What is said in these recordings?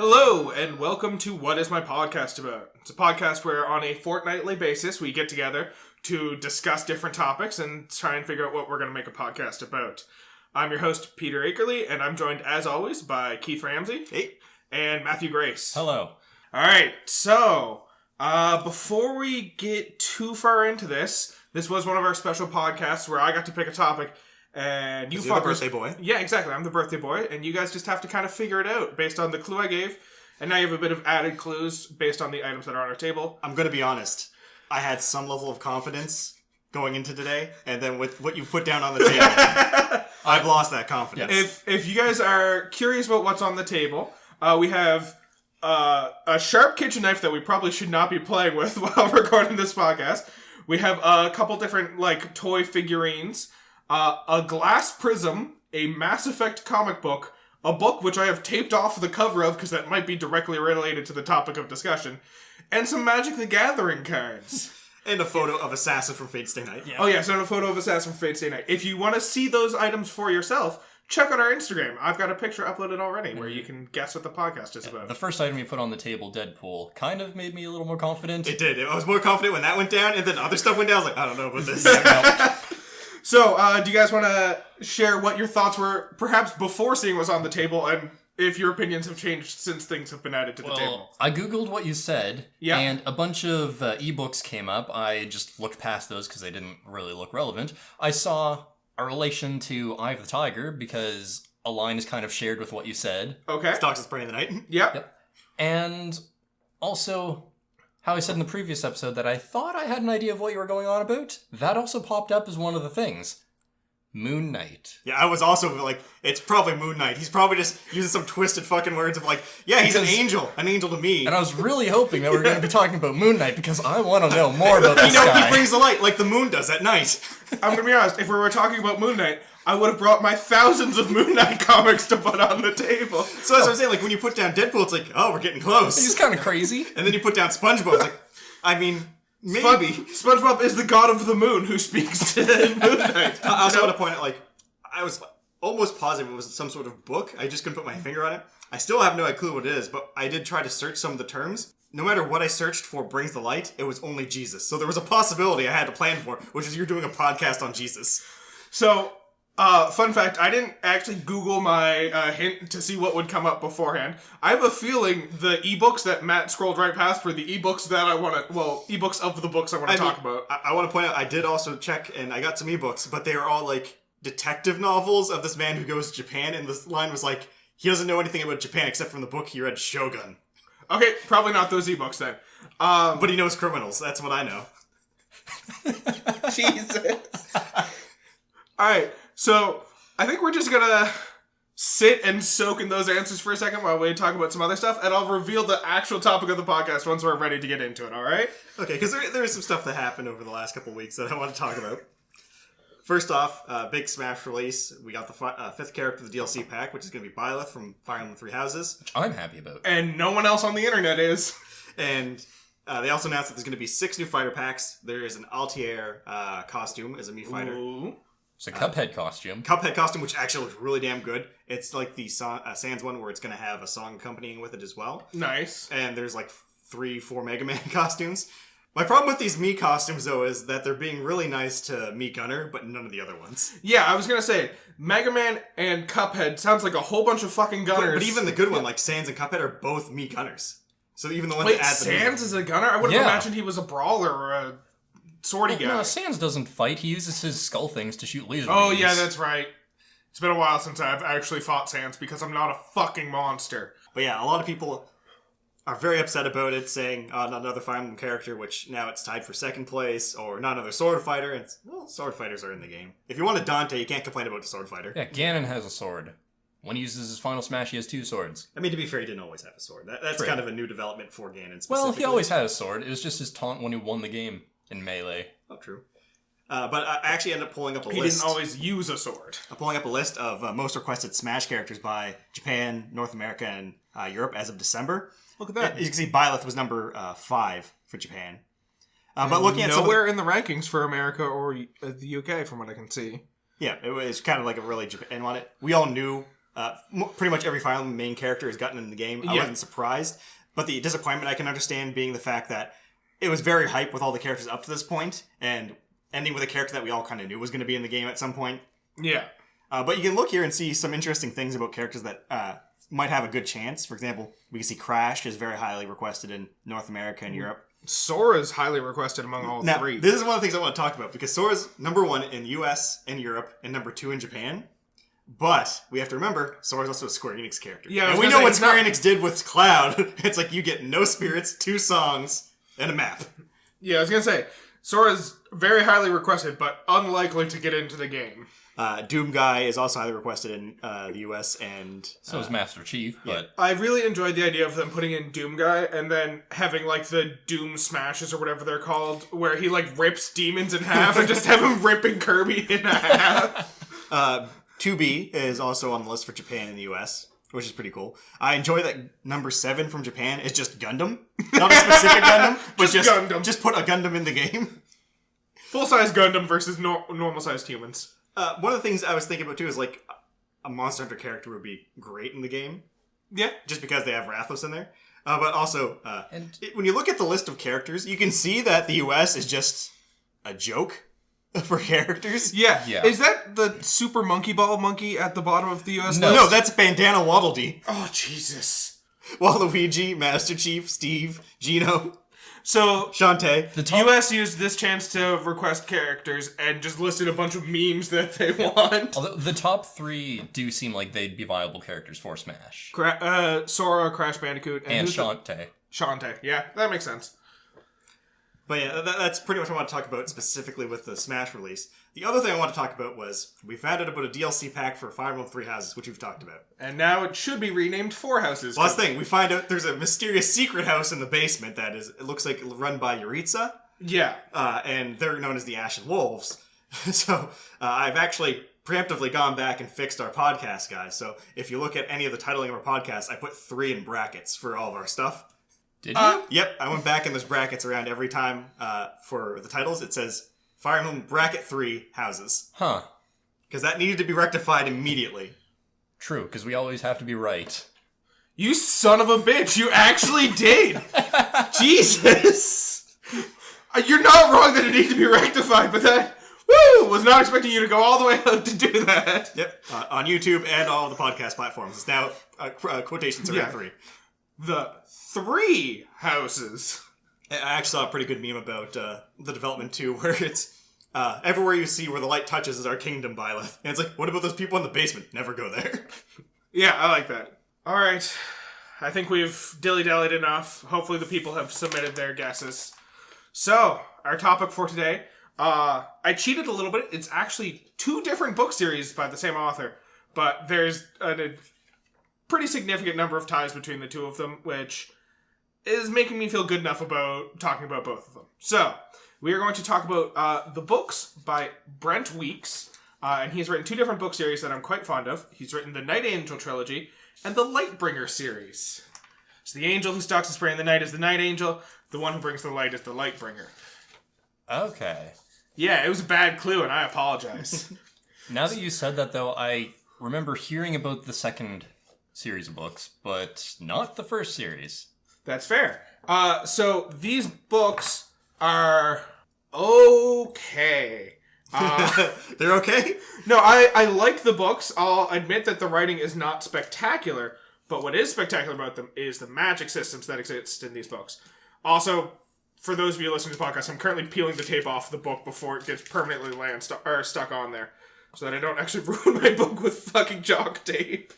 Hello, and welcome to What Is My Podcast About? It's a podcast where on a fortnightly basis we get together to discuss different topics and try and figure out what we're going to make a podcast about. I'm your host, Peter Akerley, and I'm joined, as always, by Keith Ramsey. Hey. And Matthew Grace. Hello. Alright, so, before we get too far into this was one of our special podcasts where I got to pick a topic, and you're the birthday boy. Yeah, exactly. I'm the birthday boy, and you guys just have to kind of figure it out based on the clue I gave, and now you have a bit of added clues based on the items that are on our table. I'm going to be honest. I had some level of confidence going into today, and then with what you put down on the table, I've lost that confidence. If you guys are curious about what's on the table, we have a sharp kitchen knife that we probably should not be playing with while recording this podcast. We have a couple different, toy figurines, a glass prism, a Mass Effect comic book, a book which I have taped off the cover of because that might be directly related to the topic of discussion, and some Magic the Gathering cards. And a photo of Assassin from Fate Stay Night. Yeah. Oh, yes, and a photo of Assassin from Fate Stay Night. If you want to see those items for yourself, check out our Instagram. I've got a picture uploaded already where you can guess what the podcast is about. The first item you put on the table, Deadpool, kind of made me a little more confident. It did. I was more confident when that went down, and then other stuff went down. I was like, I don't know about this. So, do you guys want to share what your thoughts were, perhaps before seeing what's on the table, and if your opinions have changed since things have been added to the table? I googled what you said, and a bunch of ebooks came up. I just looked past those because they didn't really look relevant. I saw a relation to Eye of the Tiger because a line is kind of shared with what you said. Okay. Stalks is praying the night. Yep. And also, how I said in the previous episode that I thought I had an idea of what you were going on about, that also popped up as one of the things. Moon Knight. Yeah, I was also like, it's probably Moon Knight. He's probably just using some twisted fucking words of he's an angel to me. And I was really hoping that we were going to be talking about Moon Knight because I want to know more about this guy. He brings the light like the moon does at night. I'm going to be honest, if we were talking about Moon Knight, I would have brought my thousands of Moon Knight comics to put on the table. So that's what I'm saying, when you put down Deadpool, it's like, oh, we're getting close. He's kind of crazy. And then you put down SpongeBob, it's like, maybe. SpongeBob is the god of the moon who speaks to Moon Knight. I also want to point out, I was almost positive it was some sort of book. I just couldn't put my finger on it. I still have no clue what it is, but I did try to search some of the terms. No matter what I searched for brings the light, it was only Jesus. So there was a possibility I had to plan for, which is you're doing a podcast on Jesus. So, fun fact, I didn't actually Google my hint to see what would come up beforehand. I have a feeling the ebooks that Matt scrolled right past were the ebooks that I want to, ebooks of the books I want to talk about. I want to point out, I did also check, and I got some ebooks, but they are all, detective novels of this man who goes to Japan, and this line was he doesn't know anything about Japan except from the book he read, Shogun. Okay, probably not those ebooks then. But he knows criminals, that's what I know. Jesus. Alright, so I think we're just gonna sit and soak in those answers for a second while we talk about some other stuff, and I'll reveal the actual topic of the podcast once we're ready to get into it, alright? Okay, because there is some stuff that happened over the last couple of weeks that I want to talk about. First off, big Smash release. We got the fifth character of the DLC pack, which is going to be Byleth from Fire Emblem Three Houses. Which I'm happy about. And no one else on the internet is. And they also announced that there's going to be 6 new fighter packs. There is an Altair costume as a Mii fighter. Ooh. It's a Cuphead costume. Cuphead costume, which actually looks really damn good. It's like the Sans one where it's going to have a song accompanying with it as well. Nice. And there's 3-4 Mega Man costumes. My problem with these Mii costumes, though, is that they're being really nice to Mii Gunner, but none of the other ones. Yeah, I was gonna say, Mega Man and Cuphead sounds like a whole bunch of fucking gunners. But even the good one, like Sans and Cuphead, are both Mii Gunners. So even the one that adds Sans is a gunner? I would have imagined he was a brawler or a swordy guy. No, Sans doesn't fight. He uses his skull things to shoot laser beams. beams. Yeah, that's right. It's been a while since I've actually fought Sans because I'm not a fucking monster. But yeah, a lot of people are very upset about it, saying, not another Fire Emblem character, which now it's tied for second place, or not another sword fighter. And sword fighters are in the game. If you want a Dante, you can't complain about the sword fighter. Yeah, Ganon has a sword. When he uses his final smash, he has 2 swords. I mean, to be fair, he didn't always have a sword. That's kind of a new development for Ganon specifically. Well, he always had a sword. It was just his taunt when he won the game in Melee. Oh, true. But I actually ended up pulling up a list. He didn't always use a sword. I'm pulling up a list of most requested Smash characters by Japan, North America, and Europe as of December. Look at that. You can see Byleth was number 5 for Japan. But looking at nowhere in the rankings for America or the UK, from what I can see. Yeah, it was kind of like a really Japan one. We all knew pretty much every Fire Emblem main character has gotten in the game. I wasn't surprised. But the disappointment I can understand being the fact that it was very hype with all the characters up to this point, and ending with a character that we all kind of knew was going to be in the game at some point. Yeah. But you can look here and see some interesting things about characters that might have a good chance. For example, we can see Crash is very highly requested in North America and Europe. Sora's highly requested among all Now, three. This is one of the things I want to talk about, because Sora's number 1 in US and Europe, and number 2 in Japan. But we have to remember, Sora's also a Square Enix character. Yeah, and we know what Square Enix did with Cloud. It's like you get no spirits, 2 songs, and a map. Yeah, I was going to say, Sora's very highly requested, but unlikely to get into the game. Doom Guy is also highly requested in the US, and... So is Master Chief, but... I really enjoyed the idea of them putting in Doom Guy and then having, like, the Doom Smashes or whatever they're called, where he, like, rips demons in half and just have him ripping Kirby in half. 2B is also on the list for Japan and the US, which is pretty cool. I enjoy that number 7 from Japan is just Gundam. Not a specific Gundam, but just Gundam. Just put a Gundam in the game. Full-size Gundam versus normal-sized humans. One of the things I was thinking about too is like a Monster Hunter character would be great in the game. Yeah. Just because they have Rathos in there. But also, when you look at the list of characters, you can see that the US is just a joke for characters. Yeah. Yeah. Is that the Super Monkey Ball monkey at the bottom of the US No, list? no, that's Bandana Waddle Dee. Oh, Jesus. Waluigi, Master Chief, Steve, Gino, So, Shantae. the US used this chance to request characters and just listed a bunch of memes that they want. Although the top 3 do seem like they'd be viable characters for Smash. Sora, Crash Bandicoot, And who's the- Shantae. Shantae. Yeah, that makes sense. But yeah, that's pretty much what I want to talk about specifically with the Smash release. The other thing I want to talk about was we found out about a DLC pack for Fire Emblem Three Houses, which we've talked about. And now it should be renamed Four Houses. Last thing, we find out there's a mysterious secret house in the basement that is, it looks like run by Yuritsa. Yeah. And they're known as the Ashen Wolves. So I've actually preemptively gone back and fixed our podcast, guys. So if you look at any of the titling of our podcast, I put 3 in brackets for all of our stuff. Did you? Yep, I went back and there's brackets around every time for the titles. It says Fire Emblem bracket 3 houses. Huh. Because that needed to be rectified immediately. True, because we always have to be right. You son of a bitch, you actually did! Jesus! You're not wrong that it needs to be rectified, but that... Woo! Was not expecting you to go all the way out to do that. Yep, on YouTube and all the podcast platforms. It's now quotations around 3. The 3 houses. I actually saw a pretty good meme about the development too, where it's everywhere you see where the light touches is our kingdom, Byleth. And it's like, what about those people in the basement? Never go there. Yeah, I like that. Alright. I think we've dilly-dallied enough. Hopefully the people have submitted their guesses. So, our topic for today, I cheated a little bit. It's actually 2 different book series by the same author, but there's a pretty significant number of ties between the 2 of them, which is making me feel good enough about talking about both of them. So, we are going to talk about the books by Brent Weeks, and he's written 2 different book series that I'm quite fond of. He's written the Night Angel trilogy and the Lightbringer series. So the angel who stalks the spray in the night is the Night Angel, the one who brings the light is the Lightbringer. Okay. Yeah, it was a bad clue, and I apologize. Now that you said that, though, I remember hearing about the second series of books, but not the first series. That's fair. So these books are okay. They're okay? No, I like the books. I'll admit that the writing is not spectacular, but what is spectacular about them is the magic systems that exist in these books. Also, for those of you listening to the podcast, I'm currently peeling the tape off the book before it gets permanently stuck on there, so that I don't actually ruin my book with fucking chalk tape.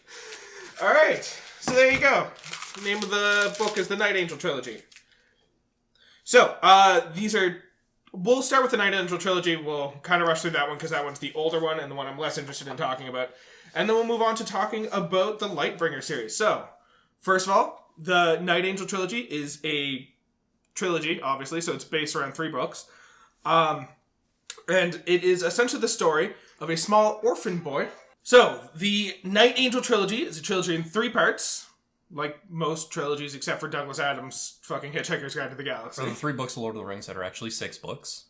Alright, so there you go. The name of the book is the Night Angel Trilogy. So, we'll start with the Night Angel Trilogy. We'll kind of rush through that one because that one's the older one and the one I'm less interested in talking about. And then we'll move on to talking about the Lightbringer series. So, first of all, the Night Angel Trilogy is a trilogy, obviously, so it's based around 3 books. And it is essentially the story of a small orphan boy. So, the Night Angel Trilogy is a trilogy in 3 parts, like most trilogies except for Douglas Adams' fucking Hitchhiker's Guide to the Galaxy. So the 3 books of Lord of the Rings that are actually 6 books.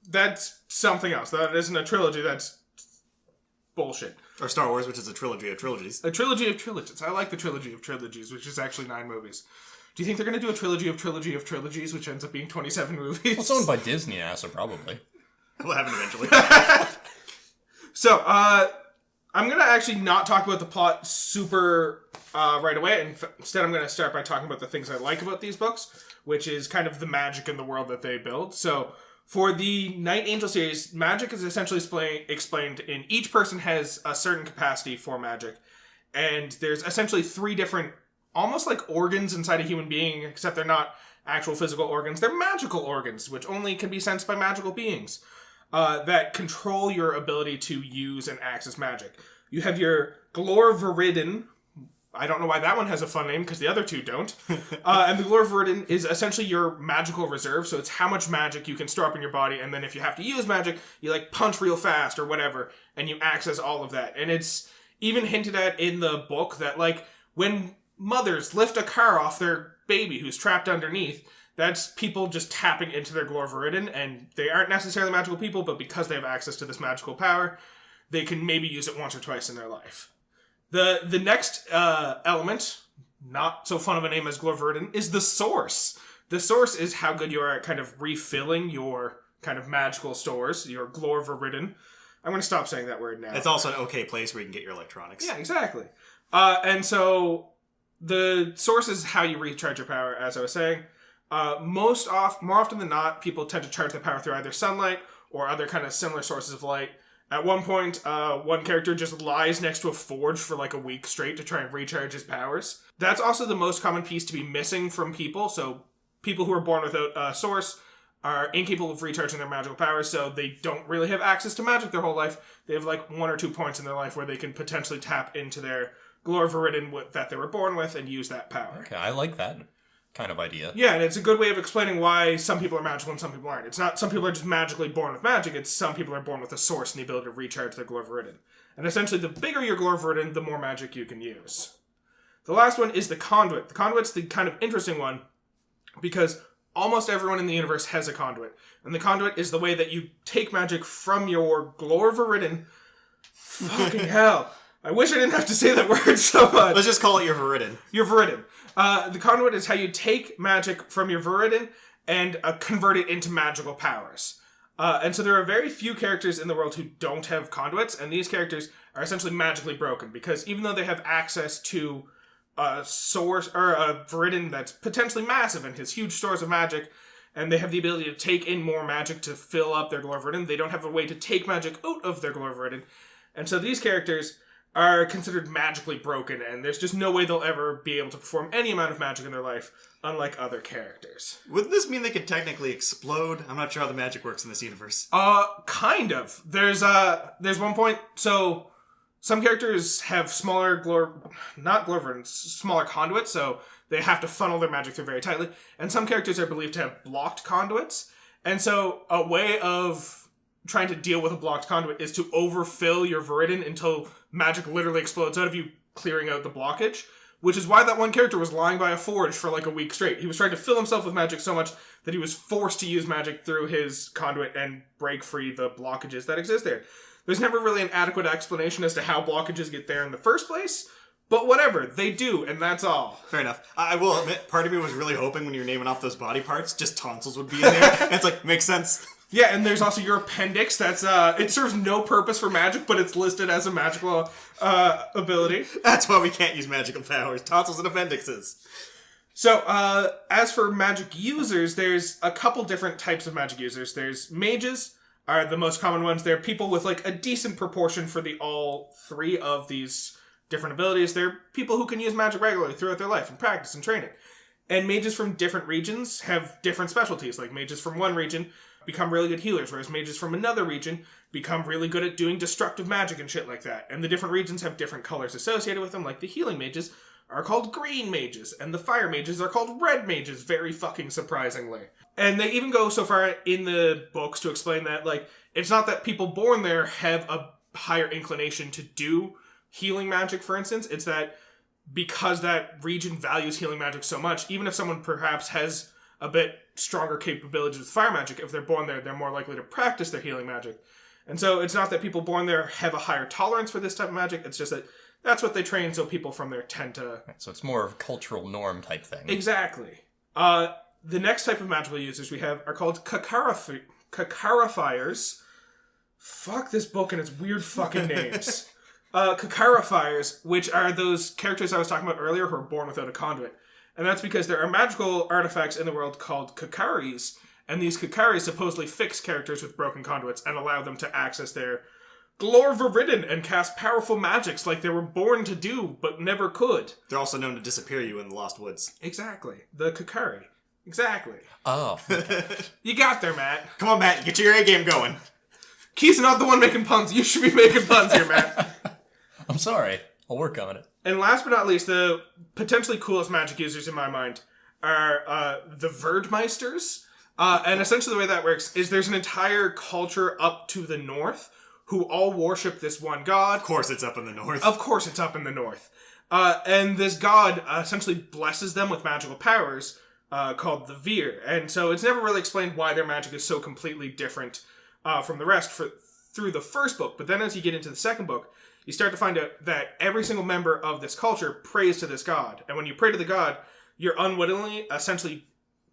That's something else. That isn't a trilogy, that's bullshit. Or Star Wars, which is a trilogy of trilogies. A trilogy of trilogies. I like the trilogy of trilogies, which is actually 9 movies. Do you think they're going to do a trilogy of trilogies, which ends up being 27 movies? Well, it's owned by Disney now, so probably. We'll have it eventually. So, I'm going to actually not talk about the plot super right away. Instead, I'm going to start by talking about the things I like about these books, which is kind of the magic in the world that they build. So, for the Night Angel series, magic is essentially explained in each person has a certain capacity for magic. And there's essentially 3 different, almost like organs inside a human being, except they're not actual physical organs. They're magical organs, which only can be sensed by magical beings. That control your ability to use and access magic. You have your Glorviridin. I don't know why that one has a fun name, because the other 2 don't. And the Glorviridin is essentially your magical reserve, so it's how much magic you can store up in your body, and then if you have to use magic, you like punch real fast or whatever, and you access all of that. And it's even hinted at in the book that, like, when mothers lift a car off their baby who's trapped underneath, that's people just tapping into their Glorviridin, and they aren't necessarily magical people, but because they have access to this magical power, they can maybe use it once or twice in their life. The next element, not so fun of a name as Glorviridin, is the source. The source is how good you are at kind of refilling your kind of magical stores, your Glorviridin. I'm going to stop saying that word now. It's also an okay place where you can get your electronics. Yeah, exactly. And so the source is how you recharge your power, as I was saying. More often than not, people tend to charge their power through either sunlight or other kind of similar sources of light. At one point, one character just lies next to a forge for like a week straight to try and recharge his powers. That's also the most common piece to be missing from people. So people who are born without a source are incapable of recharging their magical powers, so they don't really have access to magic their whole life. They have like 1 or 2 points in their life where they can potentially tap into their Glorviridin that they were born with and use that power. Okay, I like that kind of idea. Yeah, and it's a good way of explaining why some people are magical and some people aren't. It's not some people are just magically born with magic, it's some people are born with a source and the ability to recharge their Glorviridin. And essentially, the bigger your Glorviridin, the more magic you can use. The last one is the conduit. The conduit's the kind of interesting one, because almost everyone in the universe has a conduit. And the conduit is the way that you take magic from your Glorviridin. Fucking hell. I wish I didn't have to say that word so much. Let's just call it your Viridin. Your Viridin. The conduit is how you take magic from your Viridin and convert it into magical powers. And so there are very few characters in the world who don't have conduits, and these characters are essentially magically broken, because even though they have access to a source, or a Viridin that's potentially massive and has huge stores of magic, and they have the ability to take in more magic to fill up their Glorviridin, they don't have a way to take magic out of their Glorviridin. And so these characters are considered magically broken, and there's just no way they'll ever be able to perform any amount of magic in their life, unlike other characters. Wouldn't this mean they could technically explode? I'm not sure how the magic works in this universe. Kind of. There's one point, so some characters have smaller smaller conduits, so they have to funnel their magic through very tightly, and some characters are believed to have blocked conduits, and so a way of trying to deal with a blocked conduit is to overfill your Viridin until magic literally explodes out of you, clearing out the blockage, which is why that one character was lying by a forge for like a week straight. He was trying to fill himself with magic so much that he was forced to use magic through his conduit and break free the blockages that exist there. There's never really an adequate explanation as to how blockages get there in the first place, but whatever, they do, and that's all. Fair enough. I will admit, part of me was really hoping when you were naming off those body parts, just tonsils would be in there. And it's like, makes sense. Yeah, and there's also your appendix. That's it serves no purpose for magic, but it's listed as a magical ability. That's why we can't use magical powers. Tonsils and appendixes. So, as for magic users, there's a couple different types of magic users. There's mages, are the most common ones. They're people with like a decent proportion for all 3 of these different abilities. They're people who can use magic regularly throughout their life and practice and train it. And mages from different regions have different specialties. Like mages from one region become really good healers, whereas mages from another region become really good at doing destructive magic and shit like that. And the different regions have different colors associated with them, like the healing mages are called green mages, and the fire mages are called red mages, very fucking surprisingly. And they even go so far in the books to explain that, like, it's not that people born there have a higher inclination to do healing magic, for instance. It's that because that region values healing magic so much, even if someone perhaps has a bit stronger capabilities with fire magic, if they're born there, they're more likely to practice their healing magic. And so it's not that people born there have a higher tolerance for this type of magic. It's just that that's what they train, so people from there tend to... So it's more of a cultural norm type thing. Exactly. The next type of magical users we have are called Kakarifiers. Fuck this book and its weird fucking names. Kakarifiers, which are those characters I was talking about earlier who are born without a conduit. And that's because there are magical artifacts in the world called Kakaris, and these Kakaris supposedly fix characters with broken conduits and allow them to access their Glorviridin and cast powerful magics like they were born to do, but never could. They're also known to disappear you in the Lost Woods. Exactly. The Kakari. Exactly. Oh. You got there, Matt. Come on, Matt. Get your A game going. Keith's not the one making puns. You should be making puns here, Matt. I'm sorry. I'll work on it. And last but not least, the potentially coolest magic users in my mind are the Verdmeisters. And essentially the way that works is there's an entire culture up to the north who all worship this one god. Of course it's up in the north. Of course it's up in the north. And this god essentially blesses them with magical powers called the Veer. And so it's never really explained why their magic is so completely different from the rest through the first book. But then as you get into the second book, you start to find out that every single member of this culture prays to this god. And when you pray to the god, you're unwittingly essentially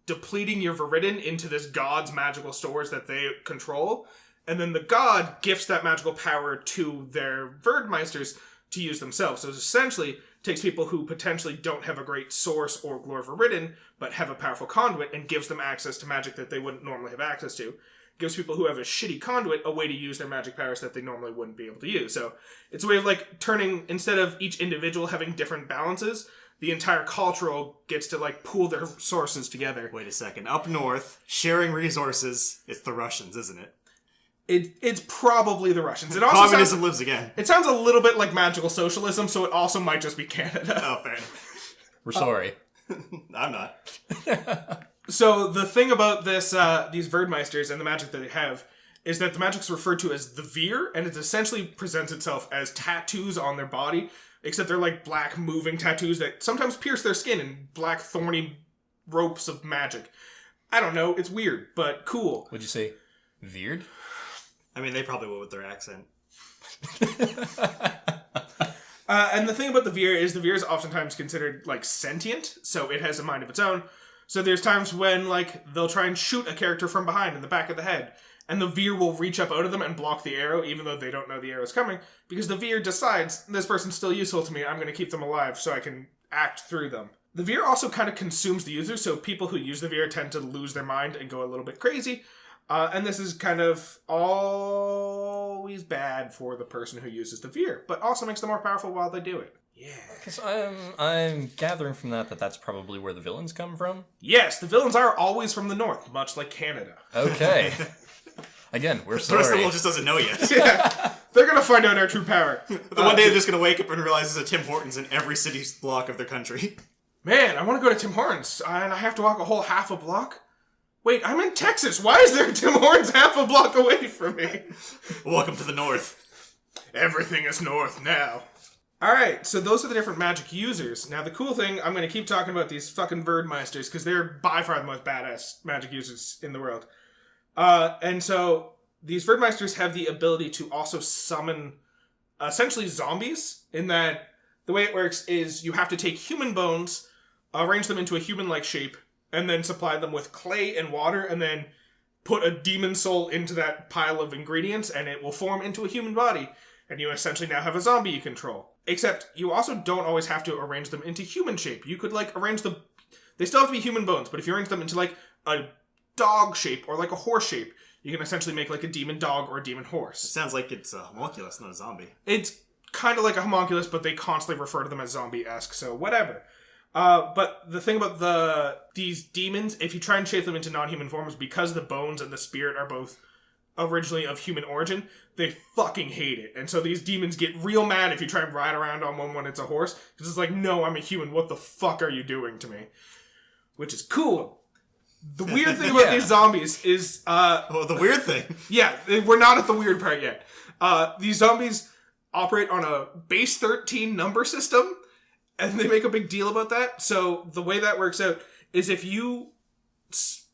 depleting your Viridin into this god's magical stores that they control. And then the god gifts that magical power to their Verdmeisters to use themselves. So it essentially takes people who potentially don't have a great source or Glorviridin, but have a powerful conduit, and gives them access to magic that they wouldn't normally have access to. Gives people who have a shitty conduit a way to use their magic powers that they normally wouldn't be able to use. So it's a way of like turning, instead of each individual having different balances, the entire cultural gets to like pool their sources together. Wait a second. Up north, sharing resources, it's the Russians, isn't it? It's probably the Russians. It also Communism lives again. It sounds a little bit like magical socialism, so it also might just be Canada. Oh, fair enough. We're sorry. I'm not. So the thing about this, these Verdmeisters and the magic that they have is that the magic's referred to as the Veer, and it essentially presents itself as tattoos on their body, except they're like black moving tattoos that sometimes pierce their skin in black thorny ropes of magic. I don't know, it's weird, but cool. Would you say veered? I mean, they probably would with their accent. And the thing about the Veer is oftentimes considered like sentient, so it has a mind of its own. So there's times when like they'll try and shoot a character from behind in the back of the head, and the Veer will reach up out of them and block the arrow, even though they don't know the arrow's coming, because the Veer decides, this person's still useful to me, I'm going to keep them alive so I can act through them. The Veer also kind of consumes the user, so people who use the Veer tend to lose their mind and go a little bit crazy, and this is kind of always bad for the person who uses the Veer, but also makes them more powerful while they do it. Yeah. Because I'm gathering from that that's probably where the villains come from. Yes, the villains are always from the north, much like Canada. Okay. Again, we're The rest of the sorry. world just doesn't know yet. Yeah, they're gonna find out our true power. The one day they're just going to wake up and realize there's a Tim Hortons in every city block of their country. Man, I want to go to Tim Hortons, and I have to walk a whole half a block? Wait, I'm in Texas. Why is there a Tim Hortons half a block away from me? Welcome to the north. Everything is north now. Alright, so those are the different magic users. Now, the cool thing, I'm going to keep talking about these fucking Verdmeisters, because they're by far the most badass magic users in the world. And so, these Verdmeisters have the ability to also summon, essentially, zombies, in that the way it works is you have to take human bones, arrange them into a human-like shape, and then supply them with clay and water, and then put a demon soul into that pile of ingredients, and it will form into a human body. And you essentially now have a zombie you control. Except, you also don't always have to arrange them into human shape. You could, like, arrange them... They still have to be human bones, but if you arrange them into, like, a dog shape or, like, a horse shape, you can essentially make, like, a demon dog or a demon It horse. sounds like it's a homunculus, not a zombie. It's kind of like a homunculus, but they constantly refer to them as zombie-esque, so whatever. But the thing about these demons, if you try and shape them into non-human forms, because the bones and the spirit are both originally of human origin, they fucking hate it. And so these demons get real mad if you try and ride around on one when it's a horse, because it's like, no, I'm a human, what the fuck are you doing to me? Which is cool. The weird thing about these zombies is... Oh, the weird thing. Yeah, we're not at the weird part yet. These zombies operate on a base 13 number system, and they make a big deal about that. So the way that works out is if you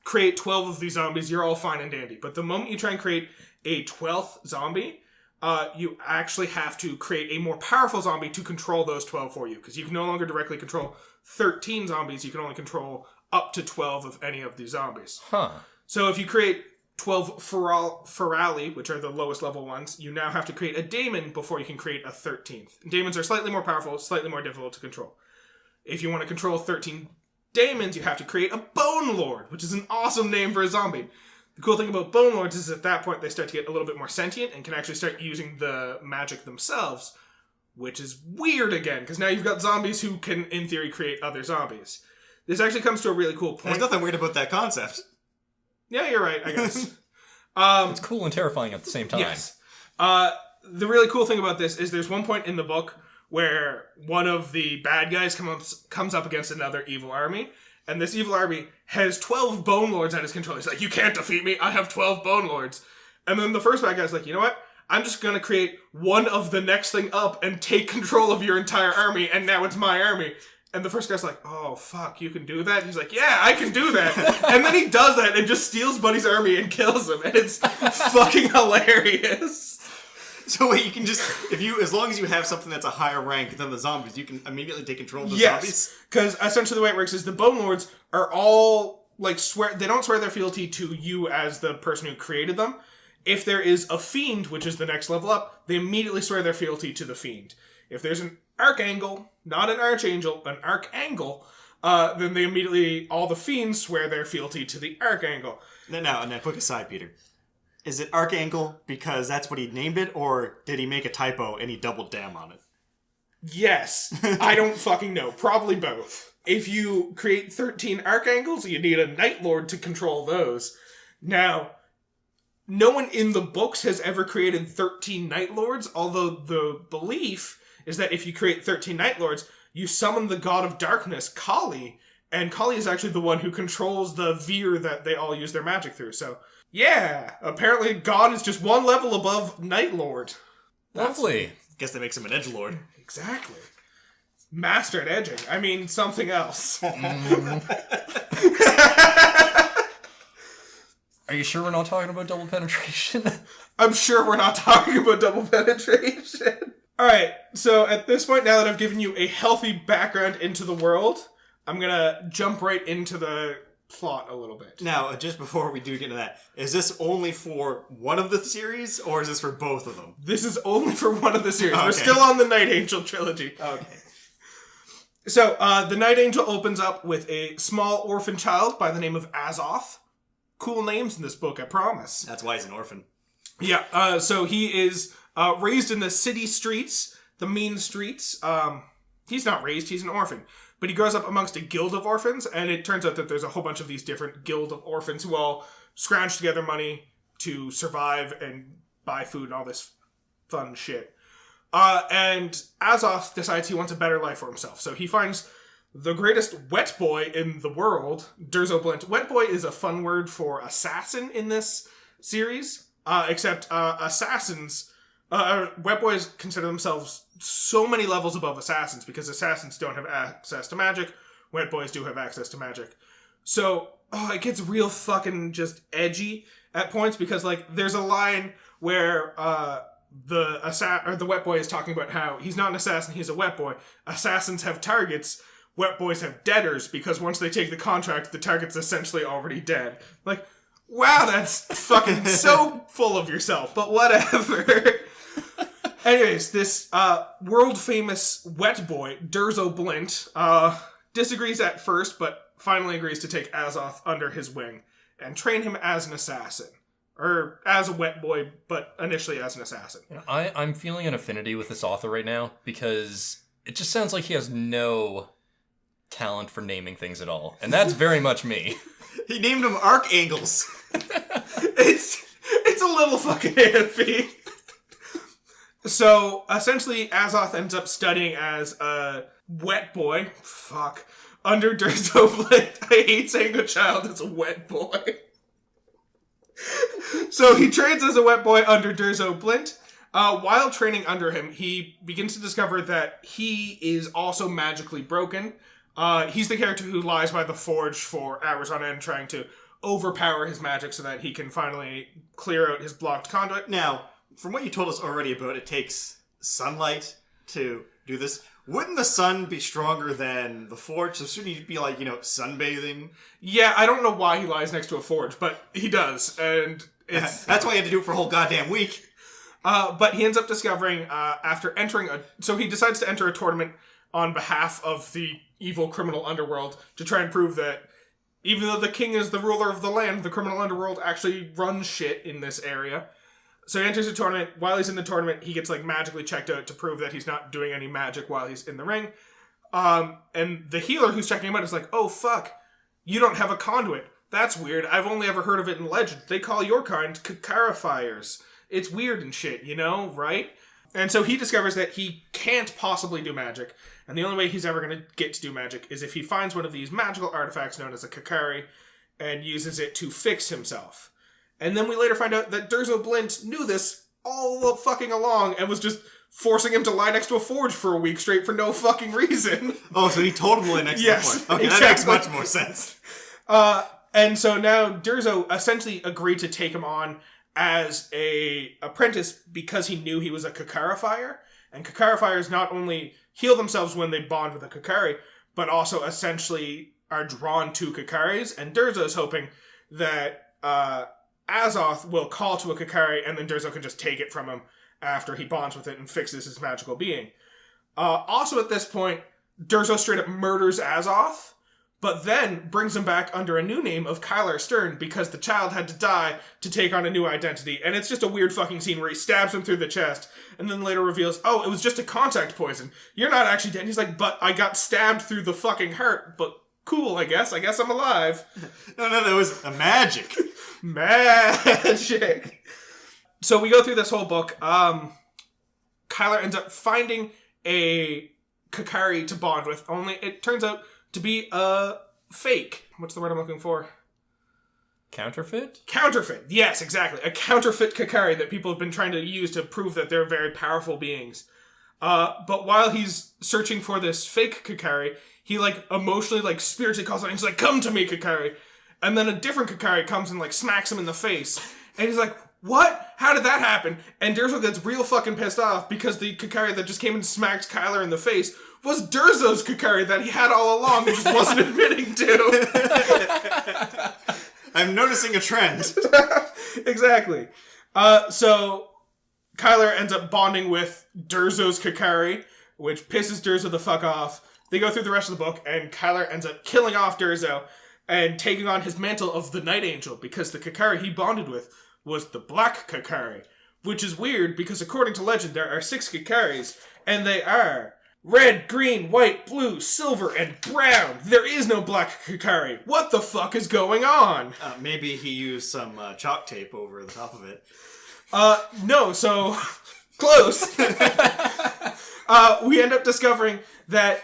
create 12 of these zombies, you're all fine and dandy. But the moment you try and create a 12th zombie, you actually have to create a more powerful zombie to control those 12 for you. Because you can no longer directly control 13 zombies, you can only control up to 12 of any of these zombies. Huh. So if you create 12 ferali, which are the lowest level ones, you now have to create a daemon before you can create a 13th. Daemons are slightly more powerful, slightly more difficult to control. If you want to control 13 daemons, you have to create a Bone Lord, which is an awesome name for a zombie. The cool thing about Bone Lords is at that point they start to get a little bit more sentient and can actually start using the magic themselves, which is weird again, because now you've got zombies who can, in theory, create other zombies. This actually comes to a really cool point. There's nothing weird about that concept. Yeah, you're right, I guess. It's cool and terrifying at the same time. Yes. The really cool thing about this is there's one point in the book where one of the bad guys comes up against another evil army, and this evil army has 12 Bone Lords at his control. He's like, you can't defeat me, I have 12 Bone Lords. And then the first bad guy's like, you know what? I'm just going to create one of the next thing up and take control of your entire army, and now it's my army. And the first guy's like, oh, fuck, you can do that? He's like, yeah, I can do that. And then he does that and just steals Buddy's army and kills him. And it's fucking hilarious. So wait, you can just, as long as you have something that's a higher rank than the zombies, you can immediately take control of the zombies? Because essentially the way it works is the Bone Lords are all, like, they don't swear their fealty to you as the person who created them. If there is a Fiend, which is the next level up, they immediately swear their fealty to the Fiend. If there's an Archangel, not an Archangel, an Archangel, then they immediately, all the Fiends swear their fealty to the Archangel. Now, quick aside, Peter. Is it Archangel because that's what he named it, or did he make a typo and he doubled down on it? Yes. I don't fucking know. Probably both. If you create 13 Archangels, you need a Night Lord to control those. Now, no one in the books has ever created 13 Night Lords, although the belief is that if you create 13 Night Lords, you summon the God of Darkness, Kali, and Kali is actually the one who controls the Veer that they all use their magic through. So, yeah, apparently God is just one level above Night Lord. Lovely. Guess that makes him an edgelord. Exactly. Master at edging. I mean, something else. Are you sure we're not talking about double penetration? I'm sure we're not talking about double penetration. Alright, so at this point, now that I've given you a healthy background into the world, I'm gonna jump right into the plot a little bit. Now, just before we do get into that, is this only for one of the series, or is this for both of them? This is only for one of the series. Okay. We're still on the Night Angel trilogy. Okay. So, the Night Angel opens up with a small orphan child by the name of Azoth. Cool names in this book, I promise. That's why he's an orphan. Yeah, so he is raised in the city streets, the mean streets. He's not raised, he's an orphan. But he grows up amongst a guild of orphans, and it turns out that there's a whole bunch of these different guild of orphans who all scrounge together money to survive and buy food and all this fun shit. And Azoth decides he wants a better life for himself. So he finds the greatest wet boy in the world, Durzo Blint. Wet boy is a fun word for assassin in this series, except assassins... wet boys consider themselves so many levels above assassins because assassins don't have access to magic. Wet boys do have access to magic. So, it gets real fucking just edgy at points because, like, there's a line where the wet boy is talking about how he's not an assassin, he's a wet boy. Assassins have targets, wet boys have debtors because once they take the contract, the target's essentially already dead. Like, wow, that's fucking so full of yourself, but whatever. Anyways, this world-famous wet boy, Durzo Blint, disagrees at first, but finally agrees to take Azoth under his wing and train him as an assassin. Or as a wet boy, but initially as an assassin. I'm feeling an affinity with this author right now because it just sounds like he has no talent for naming things at all. And that's very much me. He named them Archangels. It's a little fucking iffy. So, essentially, Azoth ends up studying as a wet boy. Under Durzo Blint. I hate saying a child is a wet boy. So, he trains as a wet boy under Durzo Blint. While training under him, he begins to discover that he is also magically broken. He's the character who lies by the forge for hours on end trying to overpower his magic so that he can finally clear out his blocked conduit. Now, from what you told us already about it takes sunlight to do this, wouldn't the sun be stronger than the forge? So shouldn't he be like, sunbathing? Yeah, I don't know why he lies next to a forge, but he does, and that's why he had to do it for a whole goddamn week. But he ends up discovering, after entering so he decides to enter a tournament on behalf of the evil criminal underworld to try and prove that even though the king is the ruler of the land, the criminal underworld actually runs shit in this area. So he enters a tournament. While he's in the tournament, he gets magically checked out to prove that he's not doing any magic while he's in the ring. And the healer who's checking him out is like, oh fuck, you don't have a conduit. That's weird. I've only ever heard of it in legend. They call your kind Kakarifiers. It's weird and shit, right? And so he discovers that he can't possibly do magic, and the only way he's ever going to get to do magic is if he finds one of these magical artifacts known as a Kakari and uses it to fix himself. And then we later find out that Durzo Blint knew this all fucking along and was just forcing him to lie next to a forge for a week straight for no fucking reason. Oh, so he told him to lie next to the forge. Okay, exactly. That makes much more sense. And so now Durzo essentially agreed to take him on as a apprentice because he knew he was a Kakarifier. And Kakarifiers not only heal themselves when they bond with a Kakari, but also essentially are drawn to Kakaris. And Durzo is hoping that Azoth will call to a Kakari, and then Durzo can just take it from him after he bonds with it and fixes his magical being. Also at this point, Durzo straight up murders Azoth, but then brings him back under a new name of Kylar Stern because the child had to die to take on a new identity. And it's just a weird fucking scene where he stabs him through the chest and then later reveals, oh, it was just a contact poison. You're not actually dead. And he's like, but I got stabbed through the fucking heart. But cool, I guess. I guess I'm alive. No, that was a magic. Magic. So we go through this whole book. Kylar ends up finding a Kakari to bond with, only it turns out to be a fake. What's the word I'm looking for? Counterfeit? Counterfeit. Yes, exactly. A counterfeit Kakari that people have been trying to use to prove that they're very powerful beings. But while he's searching for this fake Kakari, he emotionally spiritually calls out and he's like, come to me, Kakari. And then a different Kakari comes and smacks him in the face. And he's like, what? How did that happen? And Durzo gets real fucking pissed off because the Kakari that just came and smacked Kylar in the face was Durzo's Kakari that he had all along and just wasn't admitting to. I'm noticing a trend. Exactly. So Kylar ends up bonding with Durzo's Kakari, which pisses Durzo the fuck off. They go through the rest of the book, and Kylar ends up killing off Durzo and taking on his mantle of the Night Angel because the Kakari he bonded with was the Black Kakari, which is weird because according to legend there are 6 Kakaris, and they are red, green, white, blue, silver, and brown. There is no Black Kakari. What the fuck is going on? Maybe he used some chalk tape over the top of it. No, so close. We end up discovering that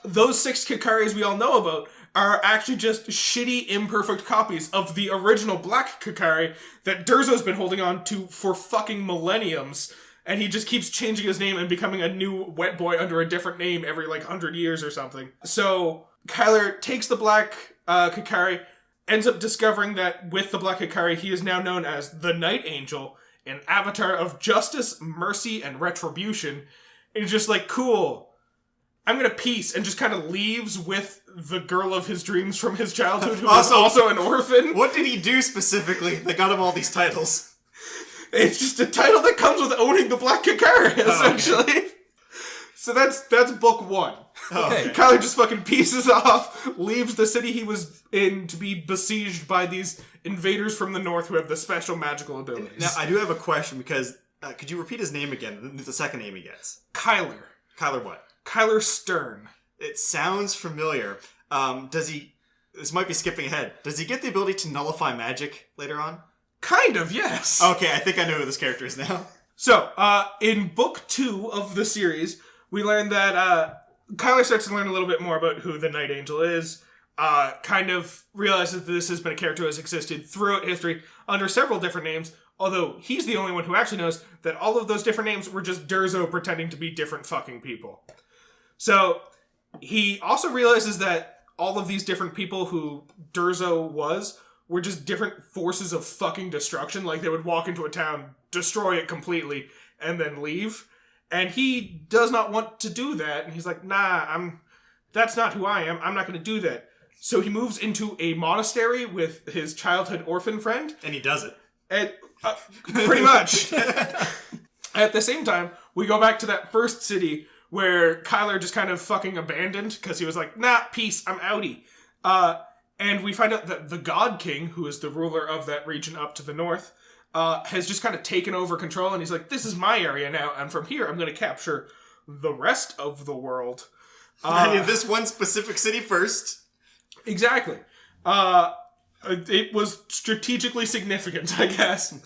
those 6 Kakaris we all know about are actually just shitty, imperfect copies of the original Black Kakari that Durzo's been holding on to for fucking millenniums. And he just keeps changing his name and becoming a new wet boy under a different name every 100 years or something. So Kylar takes the Black Kakari, ends up discovering that with the Black Kakari, he is now known as the Night Angel, an avatar of justice, mercy, and retribution. And he's just cool. I'm gonna peace, and just kind of leaves with the girl of his dreams from his childhood, who was also an orphan. What did he do specifically that got him all these titles? It's just a title that comes with owning the Black Kakari, essentially. Okay. So that's book 1. Okay. Kylar just fucking pieces off, leaves the city he was in to be besieged by these invaders from the north who have the special magical abilities. Now, I do have a question, because could you repeat his name again, the second name he gets? Kylar. Kylar what? Kylar Stern. It sounds familiar. Does he... This might be skipping ahead. Does he get the ability to nullify magic later on? Kind of, yes. Okay, I think I know who this character is now. So, in book 2 of the series, we learn that Kylar starts to learn a little bit more about who the Night Angel is, kind of realizes that this has been a character who has existed throughout history under several different names, although he's the only one who actually knows that all of those different names were just Durzo pretending to be different fucking people. So, he also realizes that all of these different people who Durzo was were just different forces of fucking destruction. Like, they would walk into a town, destroy it completely, and then leave. And he does not want to do that. And he's like, nah, that's not who I am. I'm not going to do that. So he moves into a monastery with his childhood orphan friend. And he does it. And pretty much. At the same time, we go back to that first city where Kyler just kind of fucking abandoned because he was like, nah, peace, I'm outie. And we find out that the God King, who is the ruler of that region up to the north, has just kind of taken over control, and he's like, this is my area now, and from here I'm going to capture the rest of the world. I need this one specific city first. Exactly. It was strategically significant, I guess.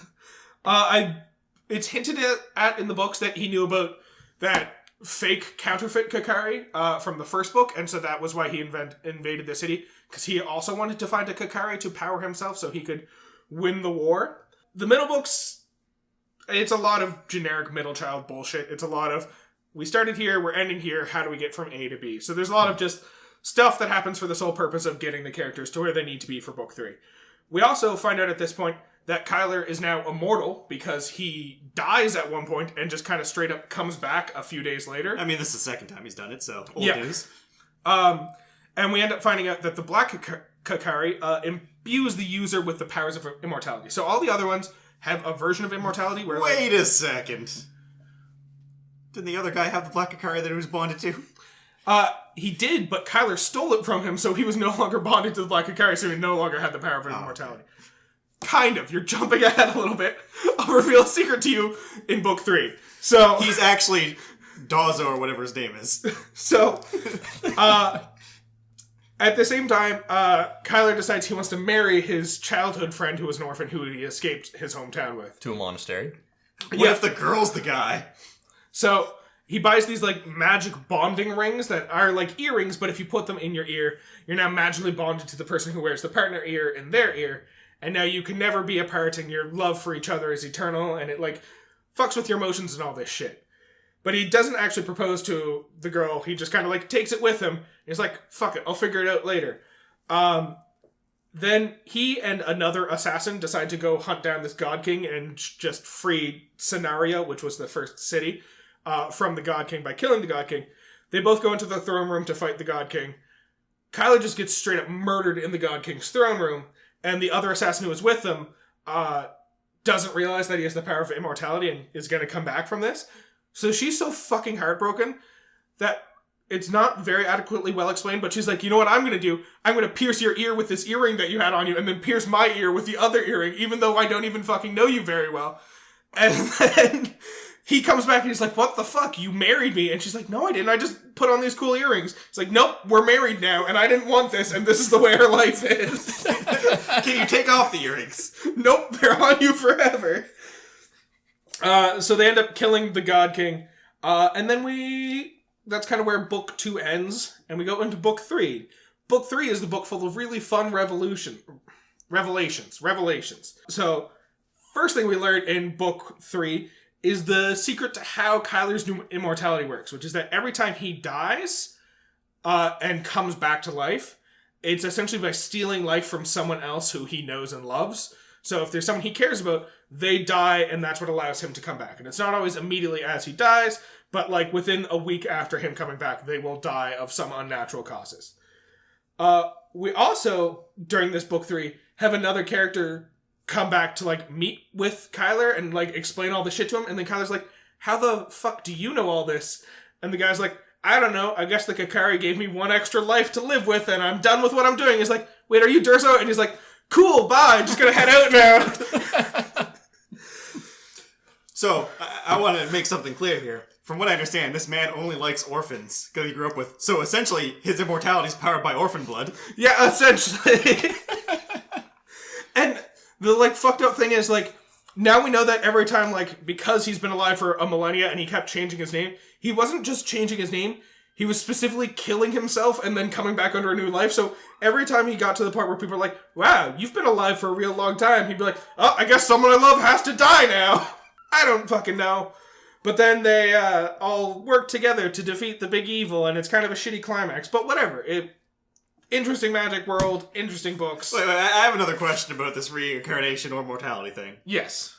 It's hinted at in the books that he knew about that fake counterfeit Kakari from the first book, and so that was why he invaded the city, because he also wanted to find a Kakari to power himself so he could win the war. The middle books, it's a lot of generic middle child bullshit. It's a lot of, we started here, we're ending here, how do we get from A to B? So there's a lot of just stuff that happens for the sole purpose of getting the characters to where they need to be for book 3. We also find out at this point that Kyler is now immortal because he dies at one point and just kind of straight up comes back a few days later. I mean, this is the second time he's done it, so old news. And we end up finding out that the Black Kakari imbues the user with the powers of immortality. So all the other ones have a version of immortality where... Wait a second. Didn't the other guy have the Black Kakari that he was bonded to? He did, but Kyler stole it from him, so he was no longer bonded to the Black Kakari, so he no longer had the power of immortality. Okay. Kind of. You're jumping ahead a little bit. I'll reveal a secret to you in book 3. So he's actually Dazzo or whatever his name is. So, at the same time, Kyler decides he wants to marry his childhood friend who was an orphan who he escaped his hometown with. To a monastery. What if the girl's the guy? So he buys these like magic bonding rings that are like earrings, but if you put them in your ear, you're now magically bonded to the person who wears the partner ear in their ear. And now you can never be apart, and your love for each other is eternal, and it, like, fucks with your emotions and all this shit. But he doesn't actually propose to the girl. He just kind of, like, takes it with him. He's like, fuck it, I'll figure it out later. Then he and another assassin decide to go hunt down this God King and just free Scenario, which was the first city, from the God King by killing the God King. They both go into the throne room to fight the God King. Kyler just gets straight up murdered in the God King's throne room. And the other assassin who was with them doesn't realize that he has the power of immortality and is going to come back from this. So she's so fucking heartbroken that it's not very adequately well explained, but she's like, you know what I'm going to do? I'm going to pierce your ear with this earring that you had on you and then pierce my ear with the other earring, even though I don't even fucking know you very well. And then he comes back and he's like, what the fuck? You married me. And she's like, no, I didn't. I just put on these cool earrings. He's like, nope, we're married now, and I didn't want this, and this is the way her life is. Can you take off the earrings? Nope, they're on you forever. So they end up killing the God King. And then that's kind of where book 2 ends, and we go into book 3. Book 3 is the book full of really fun revelations. So, first thing we learned in book 3 is the secret to how Kyler's new immortality works, which is that every time he dies and comes back to life, it's essentially by stealing life from someone else who he knows and loves. So if there's someone he cares about, they die, and that's what allows him to come back. And it's not always immediately as he dies, but like within a week after him coming back, they will die of some unnatural causes. We also, during this book 3, have another character come back to, like, meet with Kyler and, like, explain all the shit to him. And then Kyler's like, how the fuck do you know all this? And the guy's like, I don't know. I guess the Kakari gave me one extra life to live with, and I'm done with what I'm doing. He's like, wait, are you Durso? And he's like, cool, bye. I'm just gonna head out now. So, I want to make something clear here. From what I understand, this man only likes orphans because he grew up with... So, essentially, his immortality is powered by orphan blood. Yeah, essentially. And... the, like, fucked up thing is, like, now we know that every time, like, because he's been alive for a millennia and he kept changing his name, he wasn't just changing his name, he was specifically killing himself and then coming back under a new life. So every time he got to the part where people are like, wow, you've been alive for a real long time, he'd be like, oh, I guess someone I love has to die now. I don't fucking know. But then they all work together to defeat the big evil, and it's kind of a shitty climax. But whatever, interesting magic world, interesting books. Wait, I have another question about this reincarnation or mortality thing. Yes.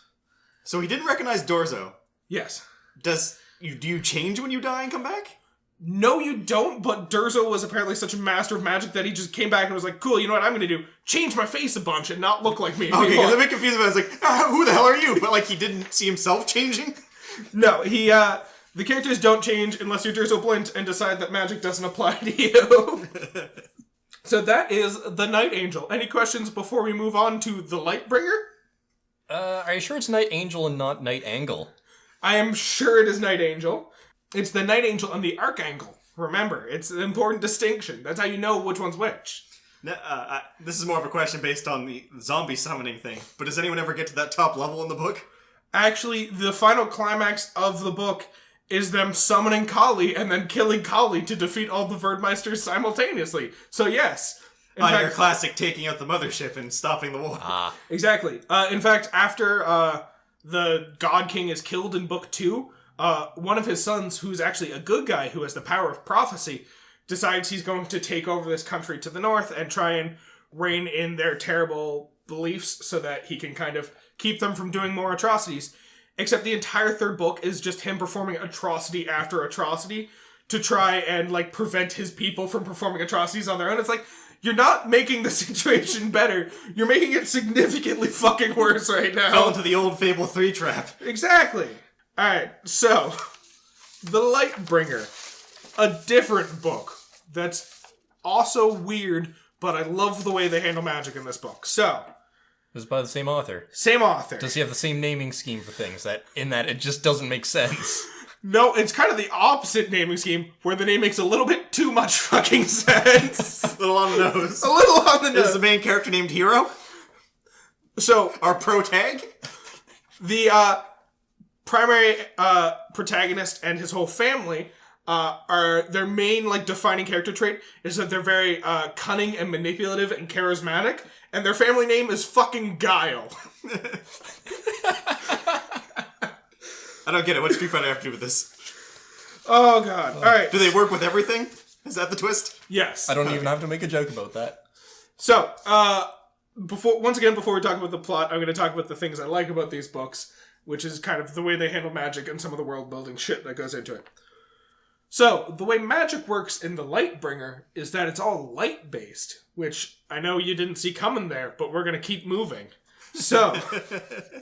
So he didn't recognize Dorzo. Yes. Do you change when you die and come back? No, you don't, but Durzo was apparently such a master of magic that he just came back and was like, cool, you know what I'm going to do? Change my face a bunch and not look like me anymore. Okay, because I'm a bit confused about it. I was like, who the hell are you? But, like, he didn't see himself changing? No, the characters don't change unless you're Durzo Blint and decide that magic doesn't apply to you. So that is the Night Angel. Any questions before we move on to the Lightbringer? Are you sure it's Night Angel and not Night Angle? I am sure it is Night Angel. It's the Night Angel and the Archangel. Remember, it's an important distinction. That's how you know which one's which. This is more of a question based on the zombie summoning thing, but does anyone ever get to that top level in the book? Actually, the final climax of the book is them summoning Kali and then killing Kali to defeat all the Verdmeisters simultaneously. So yes. In fact, your classic taking out the mothership and stopping the war. Exactly. In fact, after the God King is killed in Book 2, one of his sons, who's actually a good guy who has the power of prophecy, decides he's going to take over this country to the north and try and rein in their terrible beliefs so that he can kind of keep them from doing more atrocities. Except the entire third book is just him performing atrocity after atrocity to try and, like, prevent his people from performing atrocities on their own. It's like, you're not making the situation better. You're making it significantly fucking worse right now. Fell into the old Fable 3 trap. Exactly. Alright, so, The Lightbringer. A different book that's also weird, but I love the way they handle magic in this book. So, It was by the same author. same author. Does he have the same naming scheme for things that it just doesn't make sense? No, it's kind of the opposite naming scheme, where the name makes a little bit too much fucking sense. A little on the nose. A little on the nose. Is the main character named Hero? So, Our pro-tag? the primary protagonist and his whole family are their main, like, defining character trait is that they're very cunning and manipulative and charismatic, and their family name is fucking Guile. I don't get it. What does Street Fighter have to do with this? Oh, God. All right. Do they work with everything? Is that the twist? Yes. I don't even have to make a joke about that. So, before we talk about the plot, I'm going to talk about the things I like about these books, which is kind of the way they handle magic and some of the world-building shit that goes into it. So, the way magic works in The Lightbringer is that it's all light-based, which I know you didn't see coming there, but we're going to keep moving. So...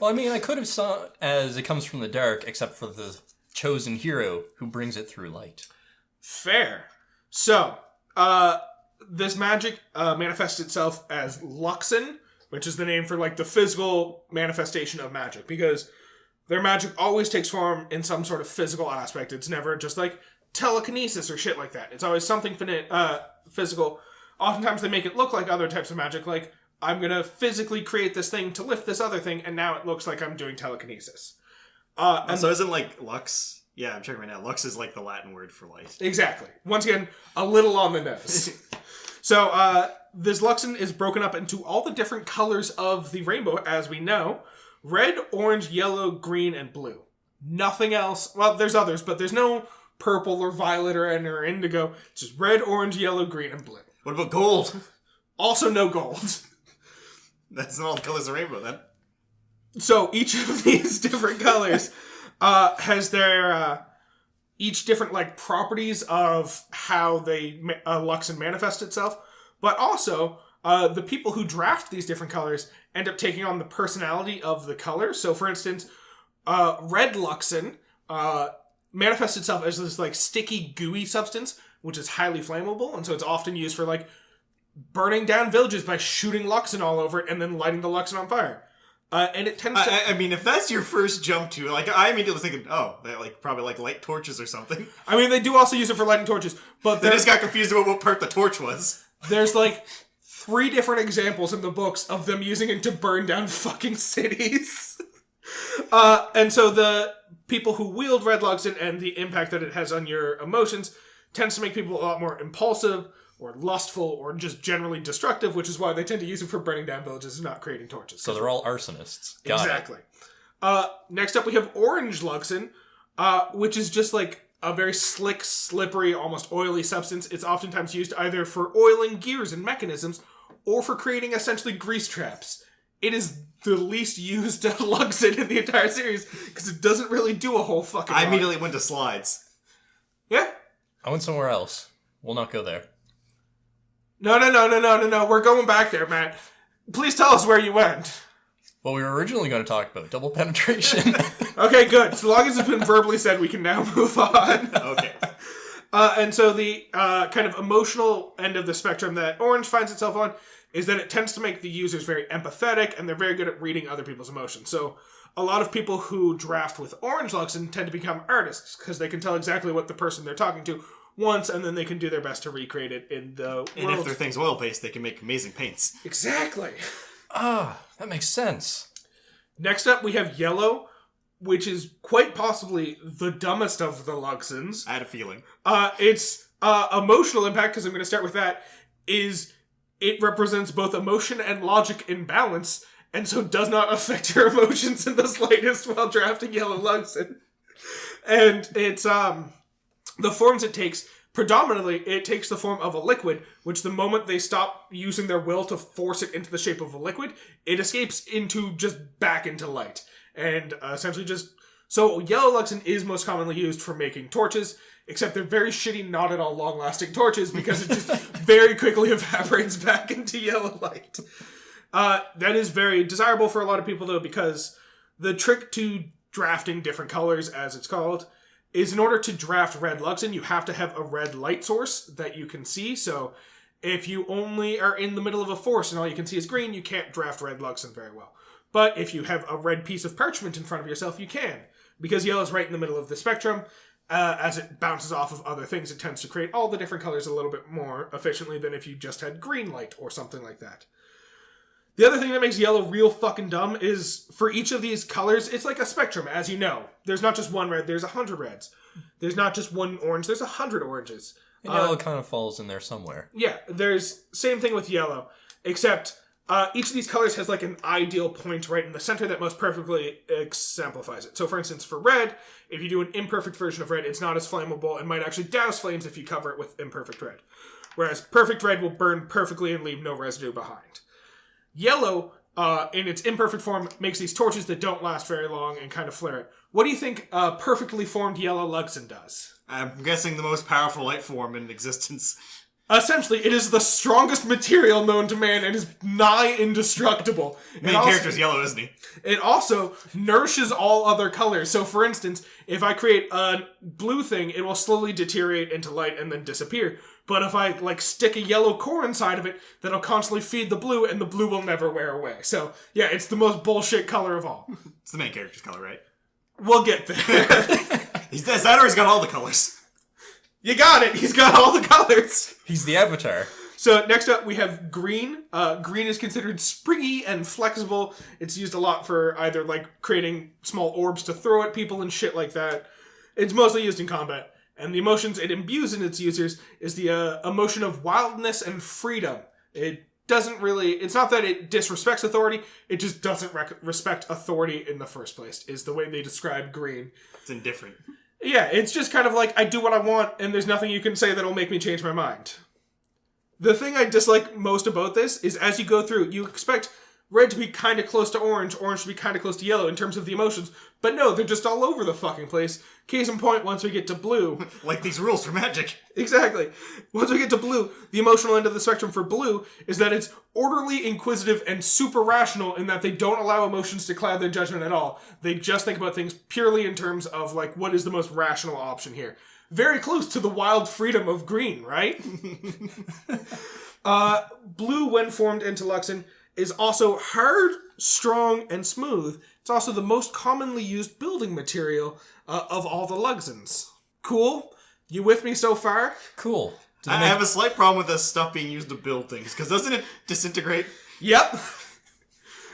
Well, I mean, I could have saw it as it comes from the dark, except for the chosen hero who brings it through light. Fair. So, this magic manifests itself as Luxon, which is the name for, like, the physical manifestation of magic, because their magic always takes form in some sort of physical aspect. It's never just, like, telekinesis or shit like that. It's always something physical. Oftentimes they make it look like other types of magic, like, I'm gonna physically create this thing to lift this other thing, and now it looks like I'm doing telekinesis. And so isn't, like, Lux... Yeah, I'm checking right now. Lux is, like, the Latin word for light. Exactly. Once again, a little on the nose. So, this Luxon is broken up into all the different colors of the rainbow, as we know. Red, orange, yellow, green, and blue. Nothing else. Well, there's others, but there's no purple or violet or indigo. It's just red, orange, yellow, green, and blue. What about gold? Also no gold. That's not all the colors of the rainbow, then. So each of these different colors has their each different, like, properties of how they Luxon manifest itself, but also the people who draft these different colors end up taking on the personality of the color. So, for instance, red Luxon manifests itself as this, like, sticky, gooey substance, which is highly flammable, and so it's often used for, like, burning down villages by shooting Luxon all over it and then lighting the Luxon on fire. And it tends to... I mean, if that's your first jump to, like, I immediately was thinking, oh, they, like, probably, like, light torches or something. I mean, they do also use it for lighting torches, but... They just got confused about what part the torch was. There's, like, 3 different examples in the books of them using it to burn down fucking cities. And so the people who wield Red Luxon and the impact that it has on your emotions tends to make people a lot more impulsive or lustful or just generally destructive, which is why they tend to use it for burning down villages and not creating torches. So they're all arsonists. Got exactly. Next up we have Orange Luxon, which is just like a very slick, slippery, almost oily substance. It's oftentimes used either for oiling gears and mechanisms or for creating essentially grease traps. It is the least used Luxin in the entire series because it doesn't really do a whole fucking lot. I immediately went to slides. Yeah? I went somewhere else. We'll not go there. No. We're going back there, Matt. Please tell us where you went. Well, we were originally going to talk about double penetration. Okay, good. So long as it's been verbally said, we can now move on. Okay. And so the kind of emotional end of the spectrum that Orange finds itself on is that it tends to make the users very empathetic, and they're very good at reading other people's emotions. So a lot of people who draft with Orange Luxin tend to become artists, because they can tell exactly what the person they're talking to wants, and then they can do their best to recreate it in the world. And if their thing's oil-based, they can make amazing paints. Exactly. That makes sense. Next up, we have Yellow, which is quite possibly the dumbest of the Luxins. I had a feeling. Its emotional impact, because I'm going to start with that, is it represents both emotion and logic in balance, and so does not affect your emotions in the slightest while drafting Yellow Luxin. And it's, the forms it takes, predominantly, it takes the form of a liquid, which the moment they stop using their will to force it into the shape of a liquid, it escapes into just back into light. And essentially just... So Yellow Luxin is most commonly used for making torches, except they're very shitty, not at all long-lasting torches, because it just very quickly evaporates back into yellow light. That is very desirable for a lot of people, though, because the trick to drafting different colors, as it's called, is in order to draft Red Luxin, you have to have a red light source that you can see. So if you only are in the middle of a forest and all you can see is green, you can't draft Red Luxin very well. But if you have a red piece of parchment in front of yourself, you can. Because yellow's right in the middle of the spectrum, as it bounces off of other things, it tends to create all the different colors a little bit more efficiently than if you just had green light or something like that. The other thing that makes yellow real fucking dumb is, for each of these colors, it's like a spectrum, as you know. There's not just one red, there's 100 reds. There's not just one orange, there's 100 oranges. And yellow kind of falls in there somewhere. Yeah, there's same thing with yellow, except each of these colors has like an ideal point right in the center that most perfectly exemplifies it. So for instance, for red, if you do an imperfect version of red, it's not as flammable and might actually douse flames if you cover it with imperfect red. Whereas perfect red will burn perfectly and leave no residue behind. Yellow, in its imperfect form, makes these torches that don't last very long and kind of flare it. What do you think a perfectly formed yellow Luxin does? I'm guessing the most powerful light form in existence. Essentially, it is the strongest material known to man and is nigh indestructible. Main character's yellow, isn't he? It also nourishes all other colors. So, for instance, if I create a blue thing, it will slowly deteriorate into light and then disappear. But if I, stick a yellow core inside of it, that'll constantly feed the blue, and the blue will never wear away. So, yeah, it's the most bullshit color of all. It's the main character's color, right? We'll get there. He's that or he's got all the colors. You got it! He's got all the colors! He's the avatar. So next up we have green. Green is considered springy and flexible. It's used a lot for either creating small orbs to throw at people and shit like that. It's mostly used in combat. And the emotions it imbues in its users is the emotion of wildness and freedom. It doesn't really... It's not that it disrespects authority, it just doesn't respect authority in the first place, is the way they describe green. It's indifferent. Yeah, it's just kind of I do what I want, and there's nothing you can say that'll make me change my mind. The thing I dislike most about this is as you go through, you expect red to be kind of close to orange, orange to be kind of close to yellow in terms of the emotions, but no, they're just all over the fucking place. Case in point, once we get to blue... Like these rules for Magic. Exactly. Once we get to blue, the emotional end of the spectrum for blue is that it's orderly, inquisitive, and super rational in that they don't allow emotions to cloud their judgment at all. They just think about things purely in terms of, what is the most rational option here. Very close to the wild freedom of green, right? Blue, when formed into Luxin, is also hard, strong, and smooth. It's also the most commonly used building material of all the Luxins. Cool? You with me so far? Cool. I have a slight problem with this stuff being used to build things, because doesn't it disintegrate? Yep.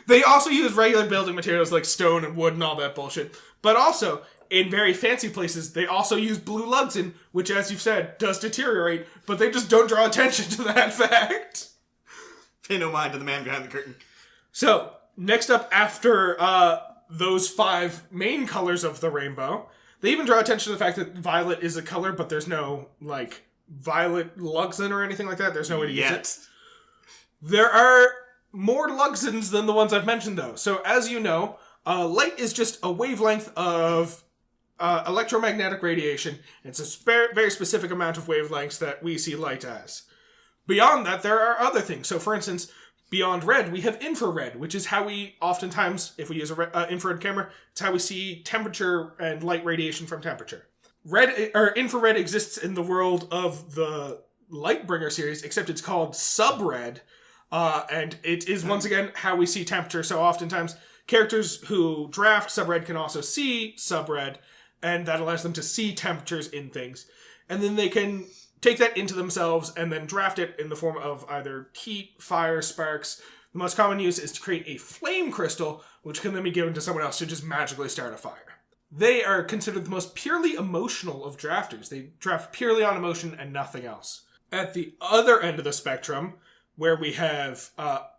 They also use regular building materials like stone and wood and all that bullshit. But also, in very fancy places, they also use blue Luxin, which, as you've said, does deteriorate, but they just don't draw attention to that fact. Pay no mind to the man behind the curtain. So, next up after those 5 main colors of the rainbow, They even draw attention to the fact that violet is a color, but there's no, like, violet Luxin or anything like that. There's no way to use it. There are more Luxins than the ones I've mentioned, though. So, as you know, light is just a wavelength of electromagnetic radiation. It's a very specific amount of wavelengths that we see light as. Beyond that, there are other things. So, for instance, beyond red, we have infrared, which is how we oftentimes, if we use an infrared camera, it's how we see temperature and light radiation from temperature. Infrared exists in the world of the Lightbringer series, except it's called sub-red, and it is once again how we see temperature. So oftentimes, characters who draft sub-red can also see sub-red, and that allows them to see temperatures in things. And then they can take that into themselves and then draft it in the form of either heat, fire, sparks. The most common use is to create a flame crystal, which can then be given to someone else to just magically start a fire. They are considered the most purely emotional of drafters. They draft purely on emotion and nothing else. At the other end of the spectrum, where we have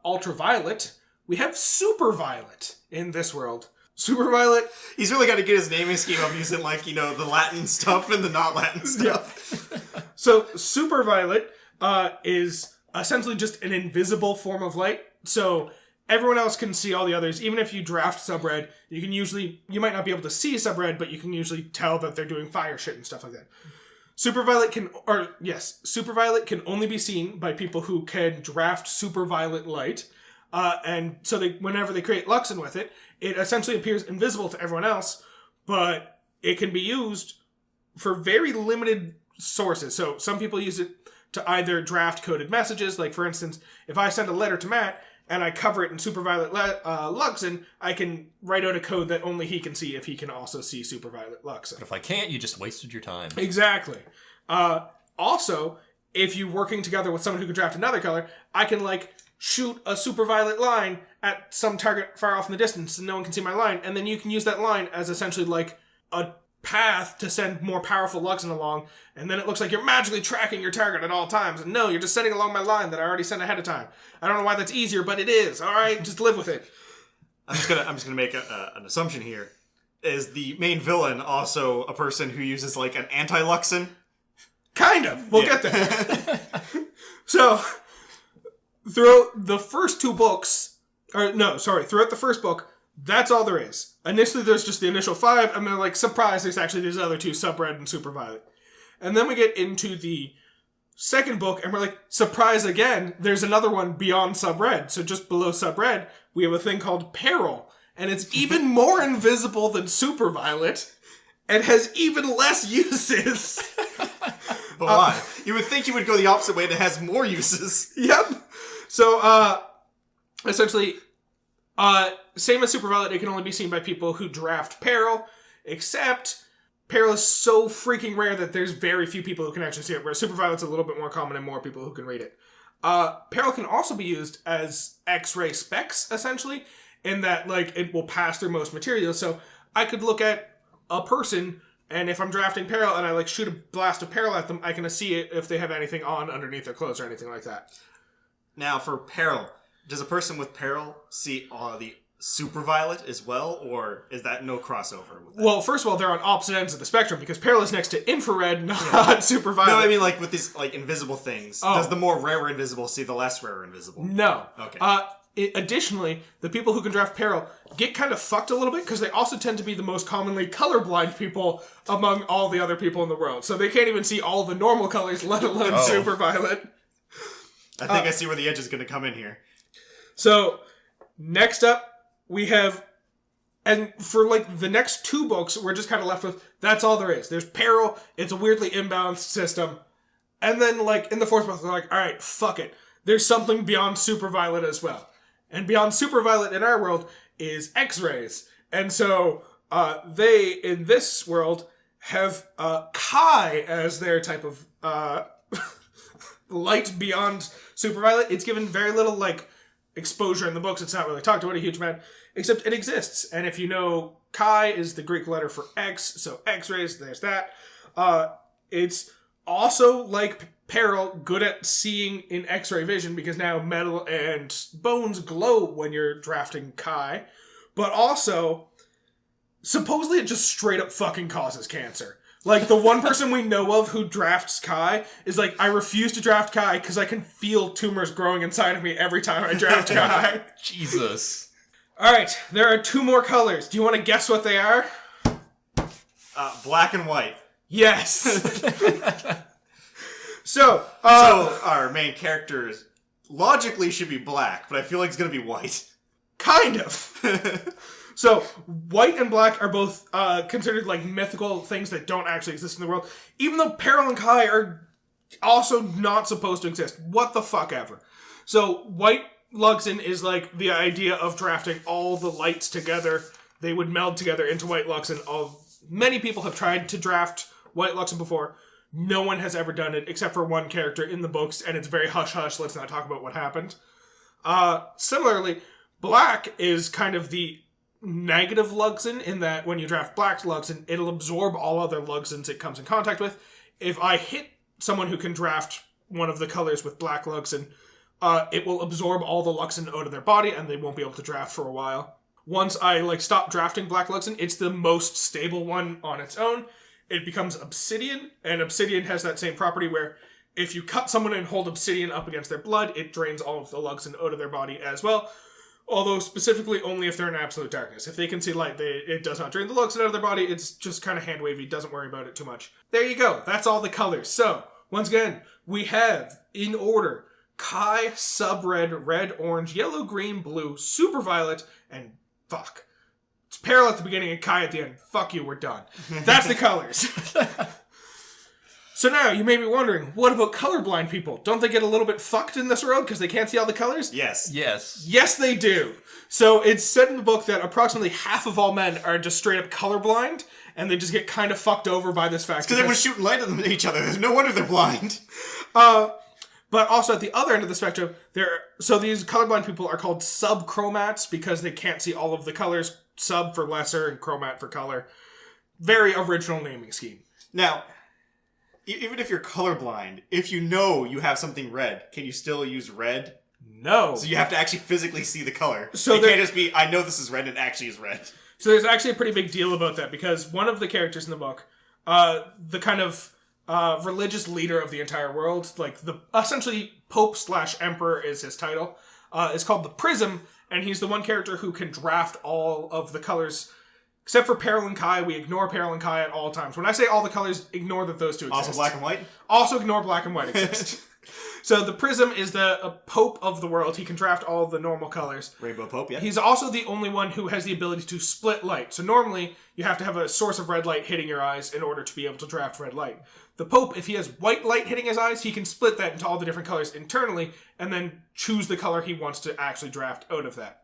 ultraviolet, we have superviolet in this world. Superviolet... He's really got to get his naming scheme up using, like, you know, the Latin stuff and the not Latin stuff. Yeah. So, superviolet is essentially just an invisible form of light. So, everyone else can see all the others. Even if you draft sub-red, you might not be able to see sub-red, but you can usually tell that they're doing fire shit and stuff like that. Superviolet can only be seen by people who can draft superviolet light. And so whenever they create Luxin with it, it essentially appears invisible to everyone else, but it can be used for very limited sources. So some people use it to either draft coded messages, like for instance, if I send a letter to Matt and I cover it in superviolet Luxin, I can write out a code that only he can see if he can also see superviolet Luxin. But if I can't, you just wasted your time. Exactly. Also, if you're working together with someone who can draft another color, I can shoot a superviolet line at some target far off in the distance and no one can see my line, and then you can use that line as essentially a path to send more powerful Luxin along, and then it looks like you're magically tracking your target at all times, and no, you're just sending along my line that I already sent ahead of time. I don't know why that's easier, but it is. Alright, just live with it. I'm just gonna make an assumption here. Is the main villain also a person who uses an anti-Luxin? Kind of. We'll get there. So, throughout the first first book, that's all there is. Initially, there's just the initial 5, and they're surprise, there's actually these other 2, sub-red and superviolet. And then we get into the second book, and we're surprise again, there's another one beyond sub-red. So just below sub-red, we have a thing called peril. And it's even more invisible than superviolet, and has even less uses. But why? You would think you would go the opposite way, and it has more uses. Yep. So, essentially, same as superviolet, it can only be seen by people who draft peril, except peril is so freaking rare that there's very few people who can actually see it, whereas superviolet's a little bit more common and more people who can read it. Peril can also be used as X-ray specs, essentially, in that, it will pass through most materials. So, I could look at a person, and if I'm drafting peril and I, shoot a blast of peril at them, I can see it if they have anything on underneath their clothes or anything like that. Now, for peril, does a person with peril see the superviolet as well, or is that no crossover with that? Well, first of all, they're on opposite ends of the spectrum, because peril is next to infrared, not superviolet. No, I mean, with these, invisible things. Oh. Does the more rare invisible see the less rare invisible? No. Okay. Additionally, the people who can draft peril get kind of fucked a little bit, because they also tend to be the most commonly colorblind people among all the other people in the world. So they can't even see all the normal colors, let alone superviolet. I think I see where the edge is going to come in here. So, next up, we have, and for the next 2 books, we're just kind of left with, that's all there is. There's peril, it's a weirdly imbalanced system, and then in the 4th book, they're alright, fuck it. There's something beyond superviolet as well. And beyond superviolet in our world is X-rays. And so, they, in this world, have Chi as their type of light beyond superviolet. It's given very little, exposure in the books. It's not really talked about a huge amount, except it exists. And if you know, Chi is the Greek letter for X, so X-rays, there's that. It's also, peril, good at seeing in X-ray vision, because now metal and bones glow when you're drafting Chi. But also, supposedly it just straight up fucking causes cancer. Like, the one person we know of who drafts Kai is like, I refuse to draft Kai because I can feel tumors growing inside of me every time I draft Kai. Jesus. Alright, there are 2 more colors. Do you want to guess what they are? Black and white. Yes! So our main characters logically should be black, but I feel like it's going to be white. Kind of. So, white and black are both considered, like, mythical things that don't actually exist in the world. Even though Peril and Kai are also not supposed to exist. What the fuck ever. So, white Luxon is, like, the idea of drafting all the lights together. They would meld together into white Luxon. Many people have tried to draft white Luxon before. No one has ever done it, except for one character in the books, and it's very hush-hush. Let's not talk about what happened. Similarly, black is kind of the negative Luxon, in that when you draft black Luxon, it'll absorb all other Luxons it comes in contact with. If I hit someone who can draft one of the colors with black Luxon, it will absorb all the Luxon out of their body, and they won't be able to draft for a while. Once I stop drafting black Luxon, it's the most stable one on its own. It becomes obsidian, and obsidian has that same property where if you cut someone and hold obsidian up against their blood, it drains all of the Luxon out of their body as well. Although specifically only if they're in absolute darkness. If they can see light, it does not drain the Luxon out of their body. It's just kind of hand-wavy. Doesn't worry about it too much. There you go. That's all the colors. So, once again, we have, in order, Kai, Sub-Red, Red, Orange, Yellow, Green, Blue, Super Violet, and fuck. It's Peril at the beginning and Kai at the end. Fuck you, we're done. That's the colors. So now, you may be wondering, what about colorblind people? Don't they get a little bit fucked in this world because they can't see all the colors? Yes. Yes. Yes, they do. So it's said in the book that approximately half of all men are just straight up colorblind, and they just get kind of fucked over by this fact. Because everyone's shooting light at each other. No wonder they're blind. But also at the other end of the spectrum, so these colorblind people are called subchromats because they can't see all of the colors. Sub for lesser and chromat for color. Very original naming scheme. Now, even if you're colorblind, if you know you have something red, can you still use red? No. So you have to actually physically see the color. So it can't just be, I know this is red and it actually is red. So there's actually a pretty big deal about that because one of the characters in the book, the kind of religious leader of the entire world, like the essentially Pope/Emperor is his title, is called the Prism, and he's the one character who can draft all of the colors. Except for Peril and Kai, we ignore Peril and Kai at all times. When I say all the colors, ignore that those two exist. Also black and white? Also ignore black and white exist. So the Prism is the Pope of the world. He can draft all the normal colors. Rainbow Pope, yeah. He's also the only one who has the ability to split light. So normally, you have to have a source of red light hitting your eyes in order to be able to draft red light. The Pope, if he has white light hitting his eyes, he can split that into all the different colors internally, and then choose the color he wants to actually draft out of that.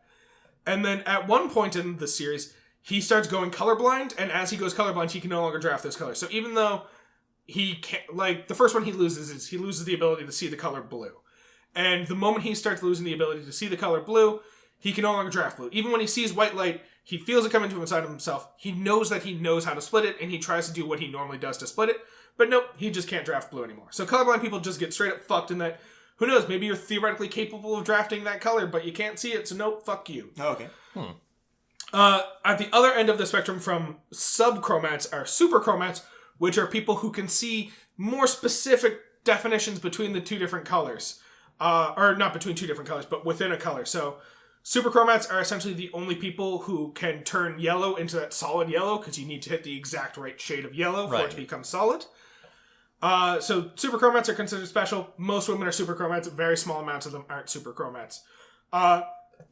And then at one point in the series, he starts going colorblind, and as he goes colorblind, he can no longer draft those colors. So even though he can't, the first one he loses is he loses the ability to see the color blue. And the moment he starts losing the ability to see the color blue, he can no longer draft blue. Even when he sees white light, he feels it coming to inside of himself. He knows that he knows how to split it, and he tries to do what he normally does to split it. But nope, he just can't draft blue anymore. So colorblind people just get straight up fucked in that, who knows, maybe you're theoretically capable of drafting that color, but you can't see it, so nope, fuck you. Oh, okay. At the other end of the spectrum from subchromats are superchromats, which are people who can see more specific definitions between the two different colors. Or not between two different colors, but within a color. So superchromats are essentially the only people who can turn yellow into that solid yellow, because you need to hit the exact right shade of yellow for it to become solid. So superchromats are considered special. Most women are superchromats. Very small amounts of them aren't superchromats.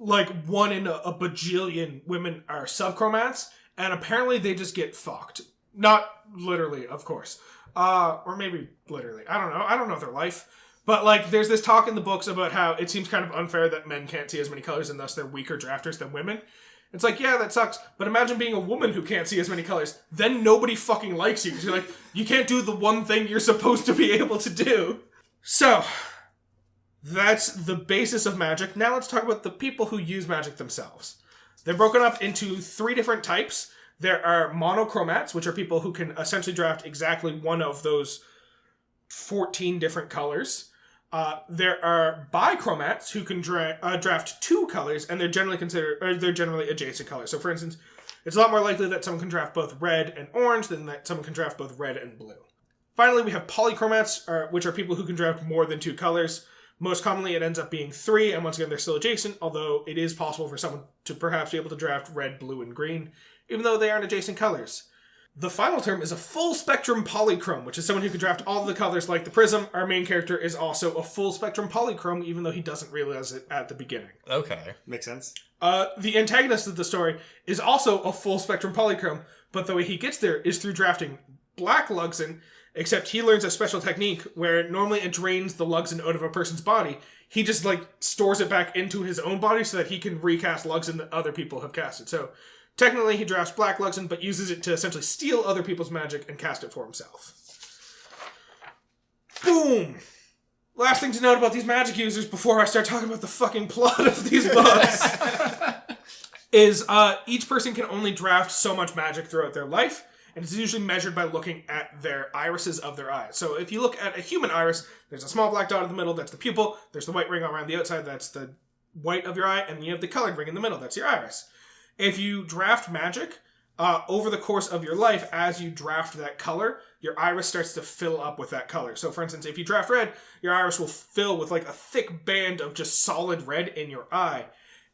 Like 1 in a bajillion women are subchromats, and apparently they just get fucked. Not literally, of course. Or maybe literally. I don't know. I don't know their life. But, there's this talk in the books about how it seems kind of unfair that men can't see as many colors, and thus they're weaker drafters than women. It's like, yeah, that sucks. But imagine being a woman who can't see as many colors. Then nobody fucking likes you. Because you're like, you can't do the one thing you're supposed to be able to do. So, that's the basis of magic. Now let's talk about the people who use magic themselves. They're broken up into 3 different types. There are monochromats, which are people who can essentially draft exactly one of those 14 different colors. There are bichromats who can draft 2 colors, and they're generally adjacent colors. So, for instance, It's a lot more likely that someone can draft both red and orange than that someone can draft both red and blue. Finally, we have polychromats, which are people who can draft more than 2 colors. Most commonly, it ends up being 3, and once again, they're still adjacent, although it is possible for someone to perhaps be able to draft red, blue, and green, even though they aren't adjacent colors. The final term is a full-spectrum polychrome, which is someone who can draft all of the colors like the prism. Our main character is also a full-spectrum polychrome, even though he doesn't realize it at the beginning. Okay. Makes sense. The antagonist of the story is also a full-spectrum polychrome, but the way he gets there is through drafting black Luxin, except he learns a special technique where normally it drains the Luxin out of a person's body. He just, stores it back into his own body so that he can recast Luxin that other people have casted. So, technically, he drafts black Luxin, but uses it to essentially steal other people's magic and cast it for himself. Boom! Last thing to note about these magic users before I start talking about the fucking plot of these books is each person can only draft so much magic throughout their life, and it's usually measured by looking at their irises of their eyes. So if you look at a human iris, there's a small black dot in the middle, that's the pupil, there's the white ring around the outside, that's the white of your eye, and you have the colored ring in the middle, that's your iris. If you draft magic, over the course of your life, as you draft that color, your iris starts to fill up with that color. So for instance, if you draft red, your iris will fill with a thick band of just solid red in your eye.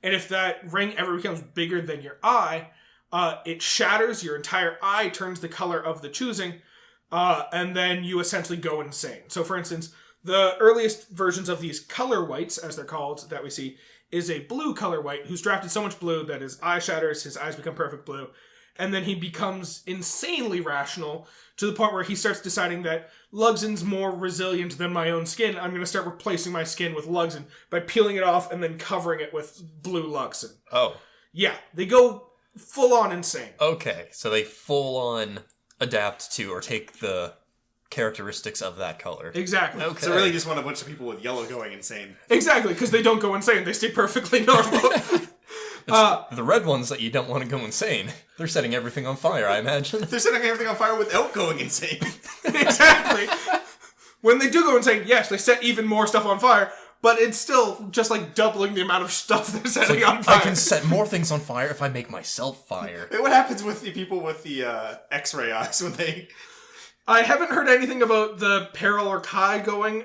And if that ring ever becomes bigger than your eye, it shatters, your entire eye turns the color of the choosing, and then you essentially go insane. So for instance, the earliest versions of these color whites, as they're called, that we see, is a blue color white who's drafted so much blue that his eye shatters, his eyes become perfect blue, and then he becomes insanely rational to the point where he starts deciding that Luxin's more resilient than my own skin. I'm going to start replacing my skin with Luxin by peeling it off and then covering it with blue Luxin. Oh. Yeah, they go full-on insane. Okay, so they full-on adapt to or take the characteristics of that color. Exactly. Okay. So really you just want a bunch of people with yellow going insane. Exactly, because they don't go insane. They stay perfectly normal. The red ones that you don't want to go insane. They're setting everything on fire, I imagine. They're setting everything on fire without going insane. Exactly. When they do go insane, yes, they set even more stuff on fire, but it's still just doubling the amount of stuff they're setting on fire. I can set more things on fire if I make myself fire. What happens with the people with the X-ray eyes when they... I haven't heard anything about the Peril or Kai going,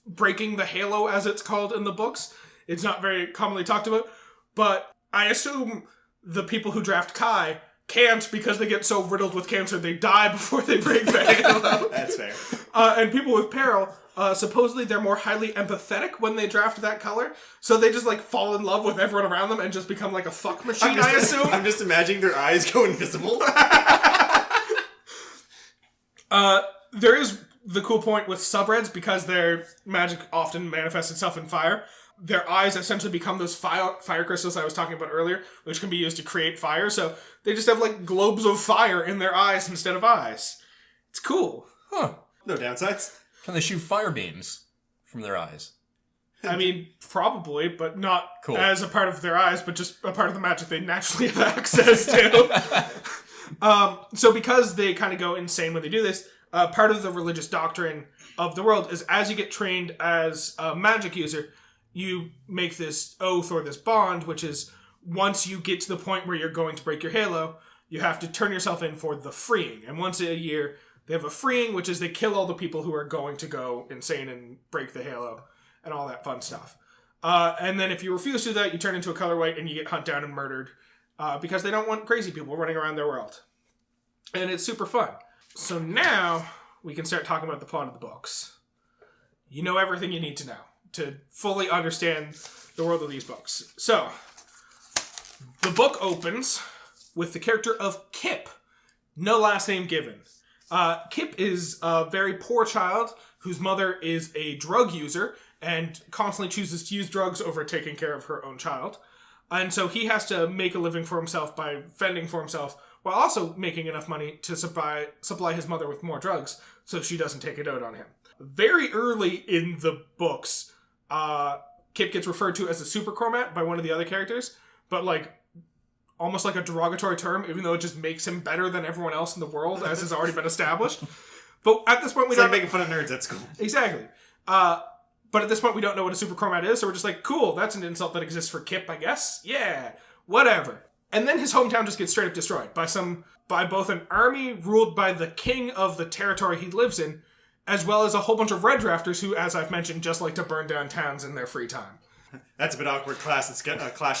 breaking the halo, as it's called in the books. It's not very commonly talked about, but I assume the people who draft Kai can't because they get so riddled with cancer they die before they break the halo. That's fair. And people with Peril, supposedly they're more highly empathetic when they draft that color, so they just fall in love with everyone around them and just become a fuck machine, I assume. I'm just imagining their eyes go invisible. There is the cool point with subreds, because their magic often manifests itself in fire. Their eyes essentially become those fire crystals I was talking about earlier, which can be used to create fire. So they just have globes of fire in their eyes instead of eyes. It's cool. Huh. No downsides. Can they shoot fire beams from their eyes? I mean, probably, but not Cool. as a part of their eyes, but just a part of the magic they naturally have access to. So because they kind of go insane when they do this, part of the religious doctrine of the world is as you get trained as a magic user, you make this oath or this bond, which is once you get to the point where you're going to break your halo, you have to turn yourself in for the freeing. And once a year, they have a freeing, which is they kill all the people who are going to go insane and break the halo and all that fun stuff. And then if you refuse to do that, you turn into a color white and you get hunted down and murdered because they don't want crazy people running around their world. And it's super fun. So now we can start talking about the plot of the books. You know everything you need to know to fully understand the world of these books. So, the book opens with the character of Kip. No last name given. Kip is a very poor child whose mother is a drug user and constantly chooses to use drugs over taking care of her own child. And so he has to make a living for himself by fending for himself while also making enough money to supply his mother with more drugs so she doesn't take it out on him. Very early in the books, Kip gets referred to as a super chromat by one of the other characters, but almost like a derogatory term, even though it just makes him better than everyone else in the world, as has already been established. But at this point, we don't... making fun of nerds at school. Exactly. But at this point, we don't know what a super chromat is, so we're just cool, that's an insult that exists for Kip, I guess. Yeah, whatever. And then his hometown just gets straight up destroyed by both an army ruled by the king of the territory he lives in, as well as a whole bunch of red drafters who, as I've mentioned, just like to burn down towns in their free time. That's a bit awkward clash in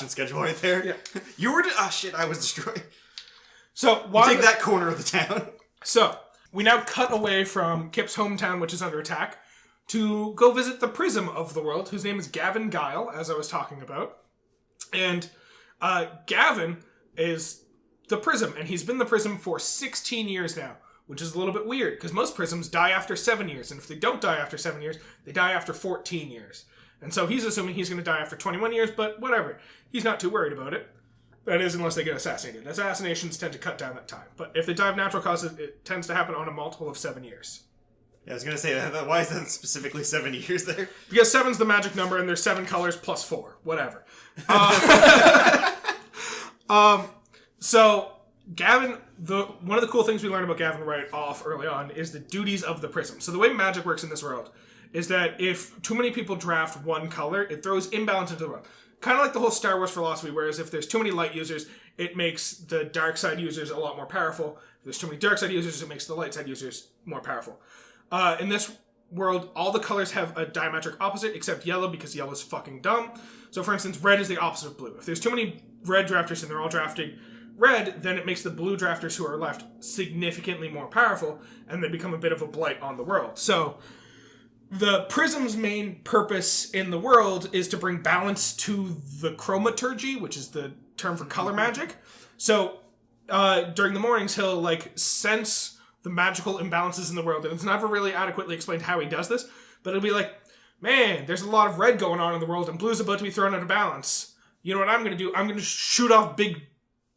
schedule right there. Yeah. You were... shit, I was destroyed. So, take that corner of the town. So, we now cut away from Kip's hometown, which is under attack, to go visit the prism of the world, whose name is Gavin Guile, as I was talking about. And Gavin is the prism, and he's been the prism for 16 years now, which is a little bit weird, because most prisms die after 7 years, and if they don't die after 7 years, they die after 14 years. And so he's assuming he's going to die after 21 years, but whatever. He's not too worried about it. That is, unless they get assassinated. Assassinations tend to cut down that time. But if they die of natural causes, it tends to happen on a multiple of 7 years. Yeah, I was going to say, why is that specifically 7 years there? Because 7's the magic number, and there's 7 colors plus 4. Whatever. So, Gavin, one of the cool things we learned about Gavin right off early on is the duties of the prism. So the way magic works in this world is that if too many people draft one color, it throws imbalance into the world. Kind of like the whole Star Wars philosophy, whereas if there's too many light users, it makes the dark side users a lot more powerful. If there's too many dark side users, it makes the light side users more powerful. In this world, all the colors have a diametric opposite, except yellow, because yellow is fucking dumb. So, for instance, red is the opposite of blue. If there's too many red drafters and they're all drafting red, then it makes the blue drafters who are left significantly more powerful, and they become a bit of a blight on the world. So, the prism's main purpose in the world is to bring balance to the chromaturgy, which is the term for color magic. So, during the mornings, he'll, sense the magical imbalances in the world, and it's never really adequately explained how he does this, but it'll be like, man, there's a lot of red going on in the world, and blue's about to be thrown out of balance. You know what I'm going to do? I'm going to shoot off big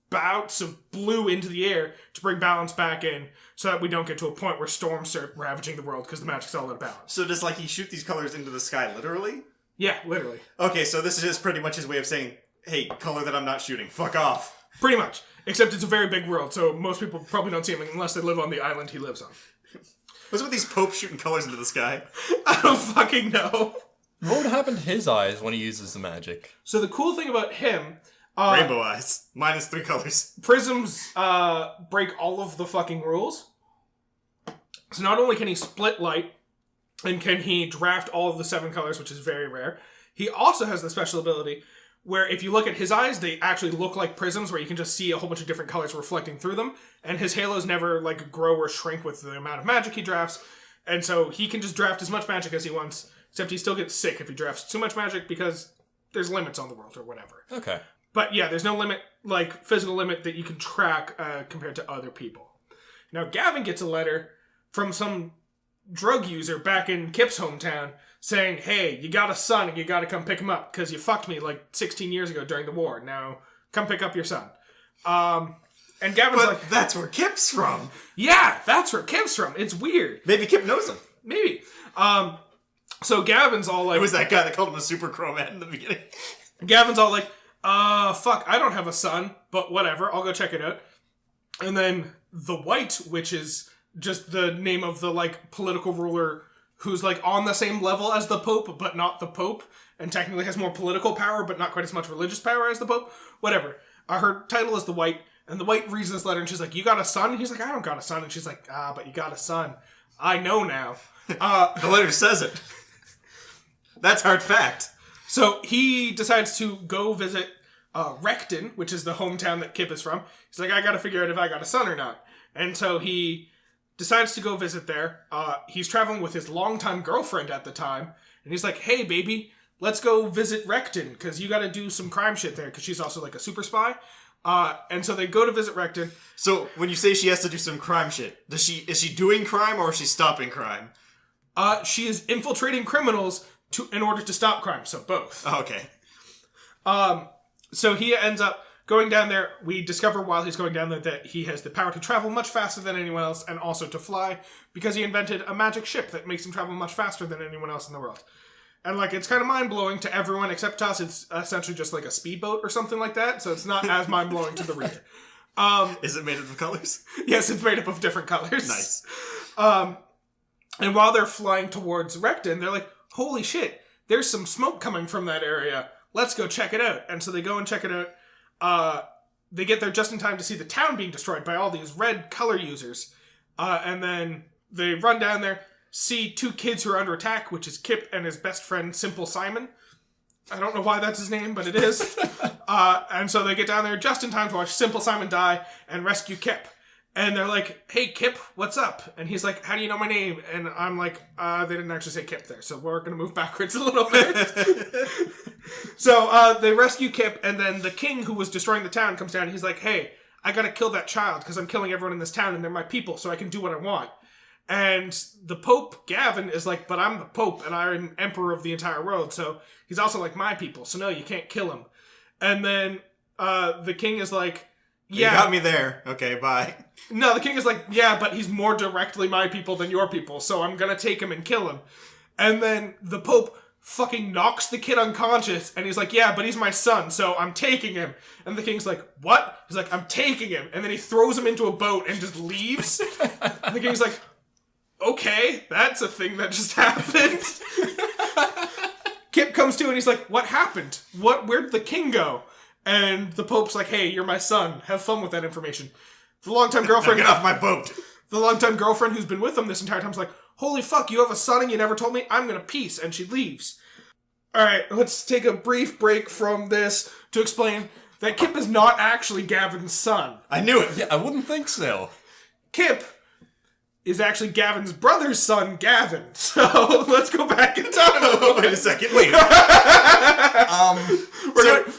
bouts of blue into the air to bring balance back in, so that we don't get to a point where storms start ravaging the world because the magic's all out of balance. So does he shoot these colors into the sky literally? Yeah, literally. Okay, so this is just pretty much his way of saying, hey, color that I'm not shooting, fuck off. Pretty much. Except it's a very big world, so most people probably don't see him unless they live on the island he lives on. What's with these popes shooting colors into the sky? I don't fucking know. What would happen to his eyes when he uses the magic? So the cool thing about him... rainbow eyes. Minus 3 colors. Prisms break all of the fucking rules. So not only can he split light, and can he draft all of the 7 colors, which is very rare, he also has the special ability where if you look at his eyes, they actually look like prisms, where you can just see a whole bunch of different colors reflecting through them, and his halos never grow or shrink with the amount of magic he drafts, and so he can just draft as much magic as he wants, except he still gets sick if he drafts too much magic, because there's limits on the world or whatever. Okay. But yeah, there's no limit, physical limit that you can track compared to other people. Now, Gavin gets a letter from some drug user back in Kip's hometown saying, hey, you got a son and you gotta come pick him up because you fucked me 16 years ago during the war. Now, come pick up your son. And Gavin's but that's where Kip's from. Yeah, that's where Kip's from. It's weird. Maybe Kip knows him. Maybe. So Gavin's all It was that guy that called him a super chromat in the beginning. Gavin's all fuck, I don't have a son, but whatever, I'll go check it out. And then the White, which is just the name of the, political ruler who's, on the same level as the Pope, but not the Pope, and technically has more political power, but not quite as much religious power as the Pope. Whatever. Her title is the White, and the White reads this letter, and she's like, you got a son? And he's like, I don't got a son. And she's like, but you got a son. I know now. The letter says it. That's hard fact. So he decides to go visit Recton, which is the hometown that Kip is from. He's like, I gotta figure out if I got a son or not. And so he decides to go visit there. He's traveling with his longtime girlfriend at the time. And he's like, hey, baby, let's go visit Recton, because you gotta do some crime shit there, because she's also a super spy. And so they go to visit Recton. So when you say she has to do some crime shit, is she doing crime or is she stopping crime? She is infiltrating criminals in order to stop crime, so both. Oh, okay. So he ends up going down there. We discover while he's going down there that he has the power to travel much faster than anyone else, and also to fly, because he invented a magic ship that makes him travel much faster than anyone else in the world. And it's kind of mind-blowing to everyone except to us. It's essentially just a speedboat or something like that, so it's not as mind-blowing to the reader. Is it made up of colors? Yes, it's made up of different colors. Nice. And while they're flying towards Recton, they're like, holy shit, there's some smoke coming from that area. Let's go check it out. And so they go and check it out. they get there just in time to see the town being destroyed by all these red color users. And then they run down there, see 2 kids who are under attack, which is Kip and his best friend, Simple Simon. I don't know why that's his name, but it is. And so they get down there just in time to watch Simple Simon die and rescue Kip. And they're like, hey, Kip, what's up? And he's like, how do you know my name? And I'm like, they didn't actually say Kip there, so we're going to move backwards a little bit. So they rescue Kip, and then the king who was destroying the town comes down, and he's like, hey, I got to kill that child because I'm killing everyone in this town, and they're my people, so I can do what I want. And the Pope, Gavin, is like, but I'm the Pope, and I'm emperor of the entire world, so he's also like my people, so no, you can't kill him. And then the king is like, yeah. You got me there. Okay, bye. No, the king is like, yeah, but he's more directly my people than your people, so I'm gonna take him and kill him. And then the Pope fucking knocks the kid unconscious, and he's like, yeah, but he's my son, so I'm taking him. And the king's like, what? He's like, I'm taking him. And then he throws him into a boat and just leaves. And the king's like, okay, that's a thing that just happened. Kip comes to and he's like, what happened? Where'd the king go? And the Pope's like, hey, you're my son. Have fun with that information. The longtime girlfriend... Now get off my boat. The longtime girlfriend who's been with him this entire time is like, holy fuck, you have a son and you never told me? I'm gonna peace. And she leaves. Alright, let's take a brief break from this to explain that Kip is not actually Gavin's son. I knew it. Yeah, I wouldn't think so. Kip is actually Gavin's brother's son, Gavin. So let's go back in time. Wait a second. Wait.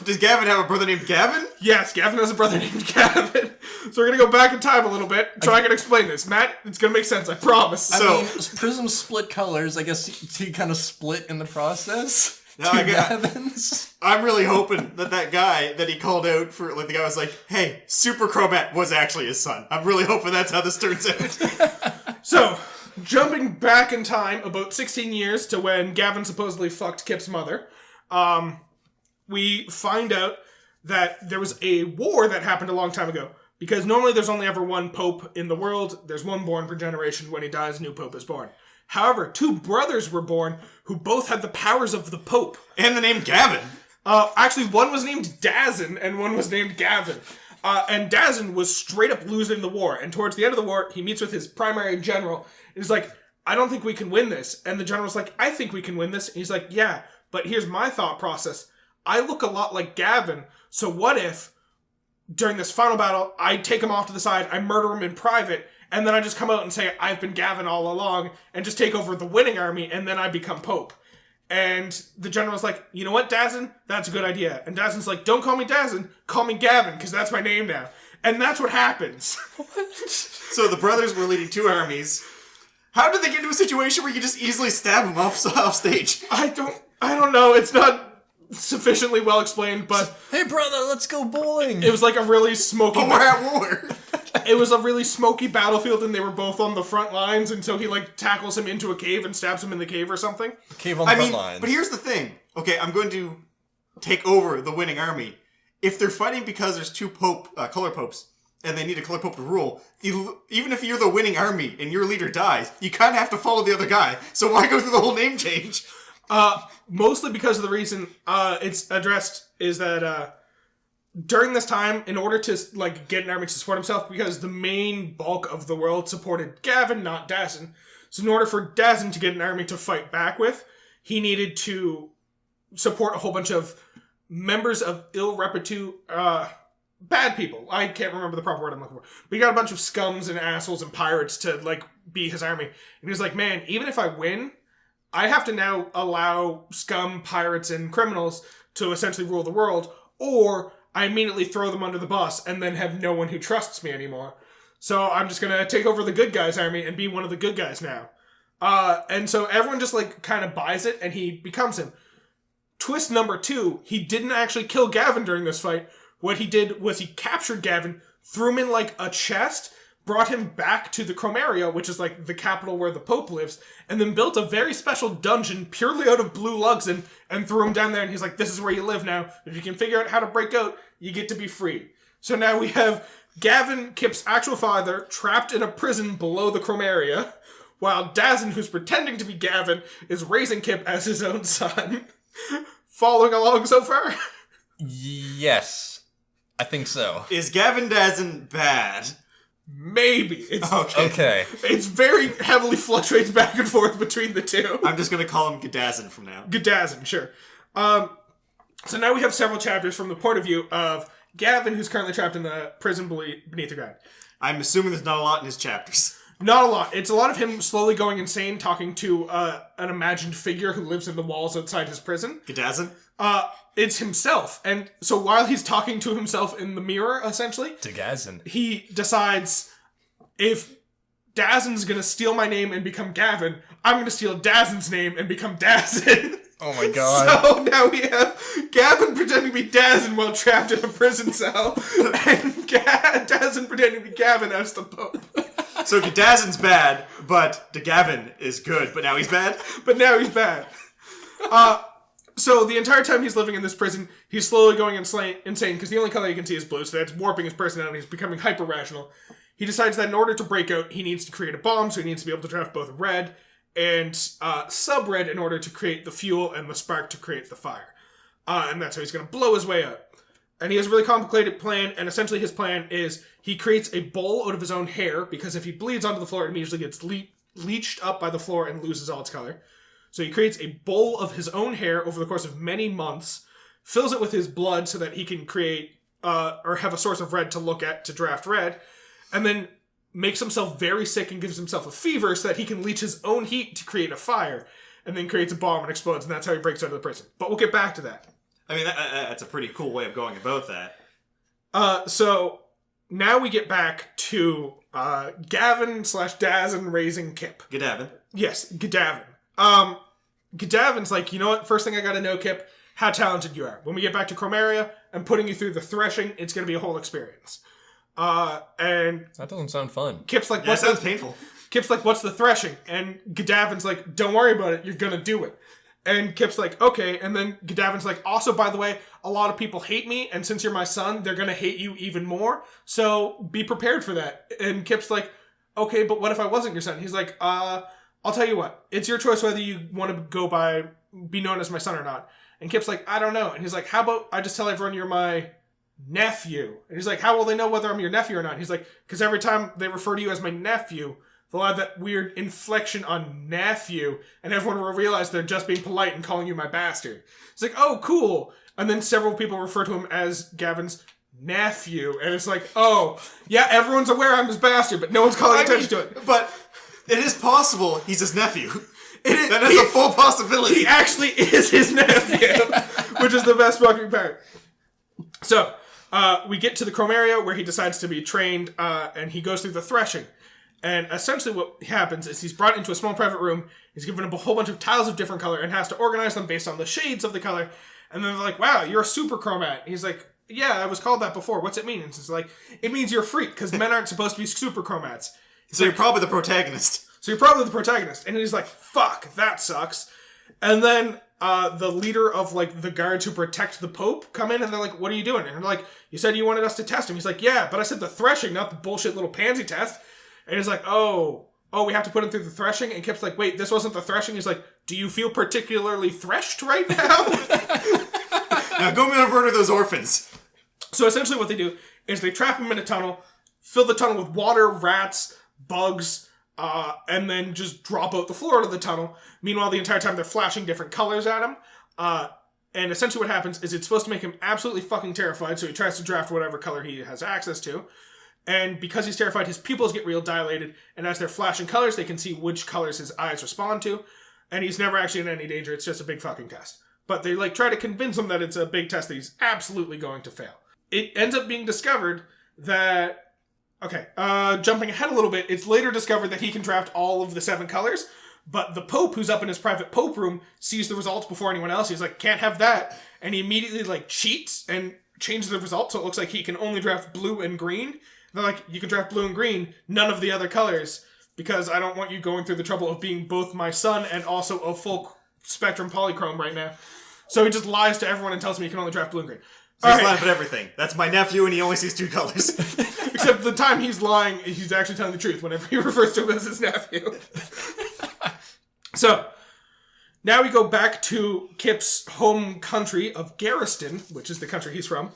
Does Gavin have a brother named Gavin? Yes, Gavin has a brother named Gavin. So we're going to go back in time a little bit, try and explain this. Matt, it's going to make sense, I promise. I mean, prisms split colors. I guess he kind of split in the process. I'm really hoping that guy that he called out for, like, the guy was like, hey, Super Crobat was actually his son. I'm really hoping that's how this turns out. So, jumping back in time about 16 years to when Gavin supposedly fucked Kip's mother, we find out that there was a war that happened a long time ago. Because normally there's only ever one pope in the world. There's one born per generation. When he dies, a new pope is born. However, 2 brothers were born who both had the powers of the Pope. And the name Gavin. Actually, one was named Dazin and one was named Gavin. And Dazin was straight up losing the war. And towards the end of the war, he meets with his primary general. And he's like, I don't think we can win this. And the general's like, I think we can win this. And he's like, yeah, but here's my thought process. I look a lot like Gavin. So what if, during this final battle, I take him off to the side, I murder him in private, and then I just come out and say, I've been Gavin all along, and just take over the winning army, and then I become Pope. And the general's like, you know what, Dazin? That's a good idea. And Dazin's like, don't call me Dazin, call me Gavin, because that's my name now. And that's what happens. So the brothers were leading 2 armies. How did they get into a situation where you could just easily stab them off stage? I don't know. It's not sufficiently well explained, but... Hey, brother, let's go bowling! It was like a really smoky... But we're at war! It was a really smoky battlefield, and they were both on the front lines, and so he, like, tackles him into a cave and stabs him in the cave or something. Cave on the front lines. But here's the thing. Okay, I'm going to take over the winning army. If they're fighting because there's 2 color popes, and they need a color pope to rule, even if you're the winning army and your leader dies, you kind of have to follow the other guy. So why go through the whole name change? Mostly because of the reason it's addressed is that during this time, in order to like get an army to support himself, because the main bulk of the world supported Gavin, not Dazin. So in order for Dazin to get an army to fight back with, he needed to support a whole bunch of members of ill repute, bad people. I can't remember the proper word I'm looking for. But he got a bunch of scums and assholes and pirates to like be his army. And he was like, man, even if I win, I have to now allow scum, pirates, and criminals to essentially rule the world, or I immediately throw them under the bus and then have no one who trusts me anymore. So I'm just going to take over the good guys' army and be one of the good guys now. And so everyone just like kind of buys it and he becomes him. Twist number 2, he didn't actually kill Gavin during this fight. What he did was he captured Gavin, threw him in like a chest, brought him back to the Chromaria, which is like the capital where the Pope lives, and then built a very special dungeon purely out of blue Luxon and threw him down there, and he's like, this is where you live now. If you can figure out how to break out, you get to be free. So now we have Gavin, Kip's actual father, trapped in a prison below the Chromaria, while Dazin, who's pretending to be Gavin, is raising Kip as his own son. Following along so far? Yes. I think so. Is Dgavin and Gdazin bad? Maybe. It's Okay. It's very heavily fluctuates back and forth between the two. I'm just going to call him Gdazin from now. Gdazin, sure. So now we have several chapters from the point of view of Gavin, who's currently trapped in the prison beneath the ground. I'm assuming there's not a lot in his chapters. Not a lot. It's a lot of him slowly going insane, talking to an imagined figure who lives in the walls outside his prison. Gdazin? It's himself. And so while he's talking to himself in the mirror, essentially, Dgazin. he decides, if Dazin's gonna steal my name and become Gavin, I'm gonna steal Dazin's name and become Dazin. Oh my god. So now we have Gavin pretending to be Dazin while trapped in a prison cell, and Dazin pretending to be Gavin as the Pope. So Gdazin's bad, but Dgavin is good, but now he's bad? But now he's bad. So the entire time he's living in this prison, he's slowly going insane because the only color you can see is blue, so that's warping his personality. He's becoming hyper-rational. He decides that in order to break out, he needs to create a bomb, so he needs to be able to draft both red and sub-red in order to create the fuel and the spark to create the fire. And that's how he's going to blow his way out. And he has a really complicated plan, and essentially his plan is he creates a bowl out of his own hair, because if he bleeds onto the floor, it immediately gets leached up by the floor and loses all its color. So he creates a bowl of his own hair over the course of many months, fills it with his blood so that he can create, or have a source of red to look at to draft red, and then makes himself very sick and gives himself a fever so that he can leech his own heat to create a fire, and then creates a bomb and explodes, and that's how he breaks out of the prison. But we'll get back to that. I mean, that's a pretty cool way of going about that. So now we get back to Gavin/Dazin raising Kip. Gdavin. Yes, Gdavin. Gdavin's like, you know what? First thing I gotta know, Kip, how talented you are. When we get back to Chromaria, I'm putting you through the threshing. It's gonna be a whole experience. And That doesn't sound fun. Kip's like, That sounds painful. Kip's like, what's the threshing? And Gdavin's like, don't worry about it. You're gonna do it. And Kip's like, okay. And then Gdavin's like, also, by the way, a lot of people hate me, and since you're my son, they're gonna hate you even more. So be prepared for that. And Kip's like, okay, but what if I wasn't your son? He's like, I'll tell you what. It's your choice whether you want to be known as my son or not. And Kip's like, I don't know. And he's like, how about I just tell everyone you're my nephew? And he's like, how will they know whether I'm your nephew or not? He's like, because every time they refer to you as my nephew, they'll have that weird inflection on nephew, and everyone will realize they're just being polite and calling you my bastard. It's like, oh, cool. And then several people refer to him as Gavin's nephew, and it's like, oh, yeah, everyone's aware I'm his bastard, but no one's calling attention to it. But it is possible he's his nephew. That is a full possibility. He actually is his nephew, which is the best fucking part. So, we get to the Chromaria where he decides to be trained, and he goes through the threshing. And essentially what happens is he's brought into a small private room, he's given a whole bunch of tiles of different color, and has to organize them based on the shades of the color. And then they're like, wow, you're a super chromat. He's like, yeah, I was called that before. What's it mean? And it's like, it means you're a freak, because men aren't supposed to be super chromats. So you're probably the protagonist. And he's like, fuck, that sucks. And then the leader of like the guards who protect the Pope come in, and they're like, what are you doing? And they're like, you said you wanted us to test him. He's like, yeah, but I said the threshing, not the bullshit little pansy test. And he's like, oh, we have to put him through the threshing? And Kip's like, wait, this wasn't the threshing? He's like, do you feel particularly threshed right now? Now go murder those orphans. So essentially what they do is they trap him in a tunnel, fill the tunnel with water, rats, bugs, and then just drop out the floor of the tunnel. Meanwhile, the entire time they're flashing different colors at him. And essentially what happens is it's supposed to make him absolutely fucking terrified, so he tries to draft whatever color he has access to. And because he's terrified, his pupils get real dilated, and as they're flashing colors, they can see which colors his eyes respond to. And he's never actually in any danger, it's just a big fucking test. But they try to convince him that it's a big test that he's absolutely going to fail. It ends up being discovered that... Okay, jumping ahead a little bit, it's later discovered that he can draft all of the 7 colors, but the Pope, who's up in his private Pope room, sees the results before anyone else. He's like, can't have that. And he immediately, cheats and changes the result so it looks like he can only draft blue and green. They're like, you can draft blue and green, none of the other colors, because I don't want you going through the trouble of being both my son and also a full spectrum polychrome right now. So he just lies to everyone and tells me he can only draft blue and green. So he's lying about everything. That's my nephew, and he only sees 2 colors. Except the time he's lying, he's actually telling the truth whenever he refers to him as his nephew. So, now we go back to Kip's home country of Garriston, which is the country he's from,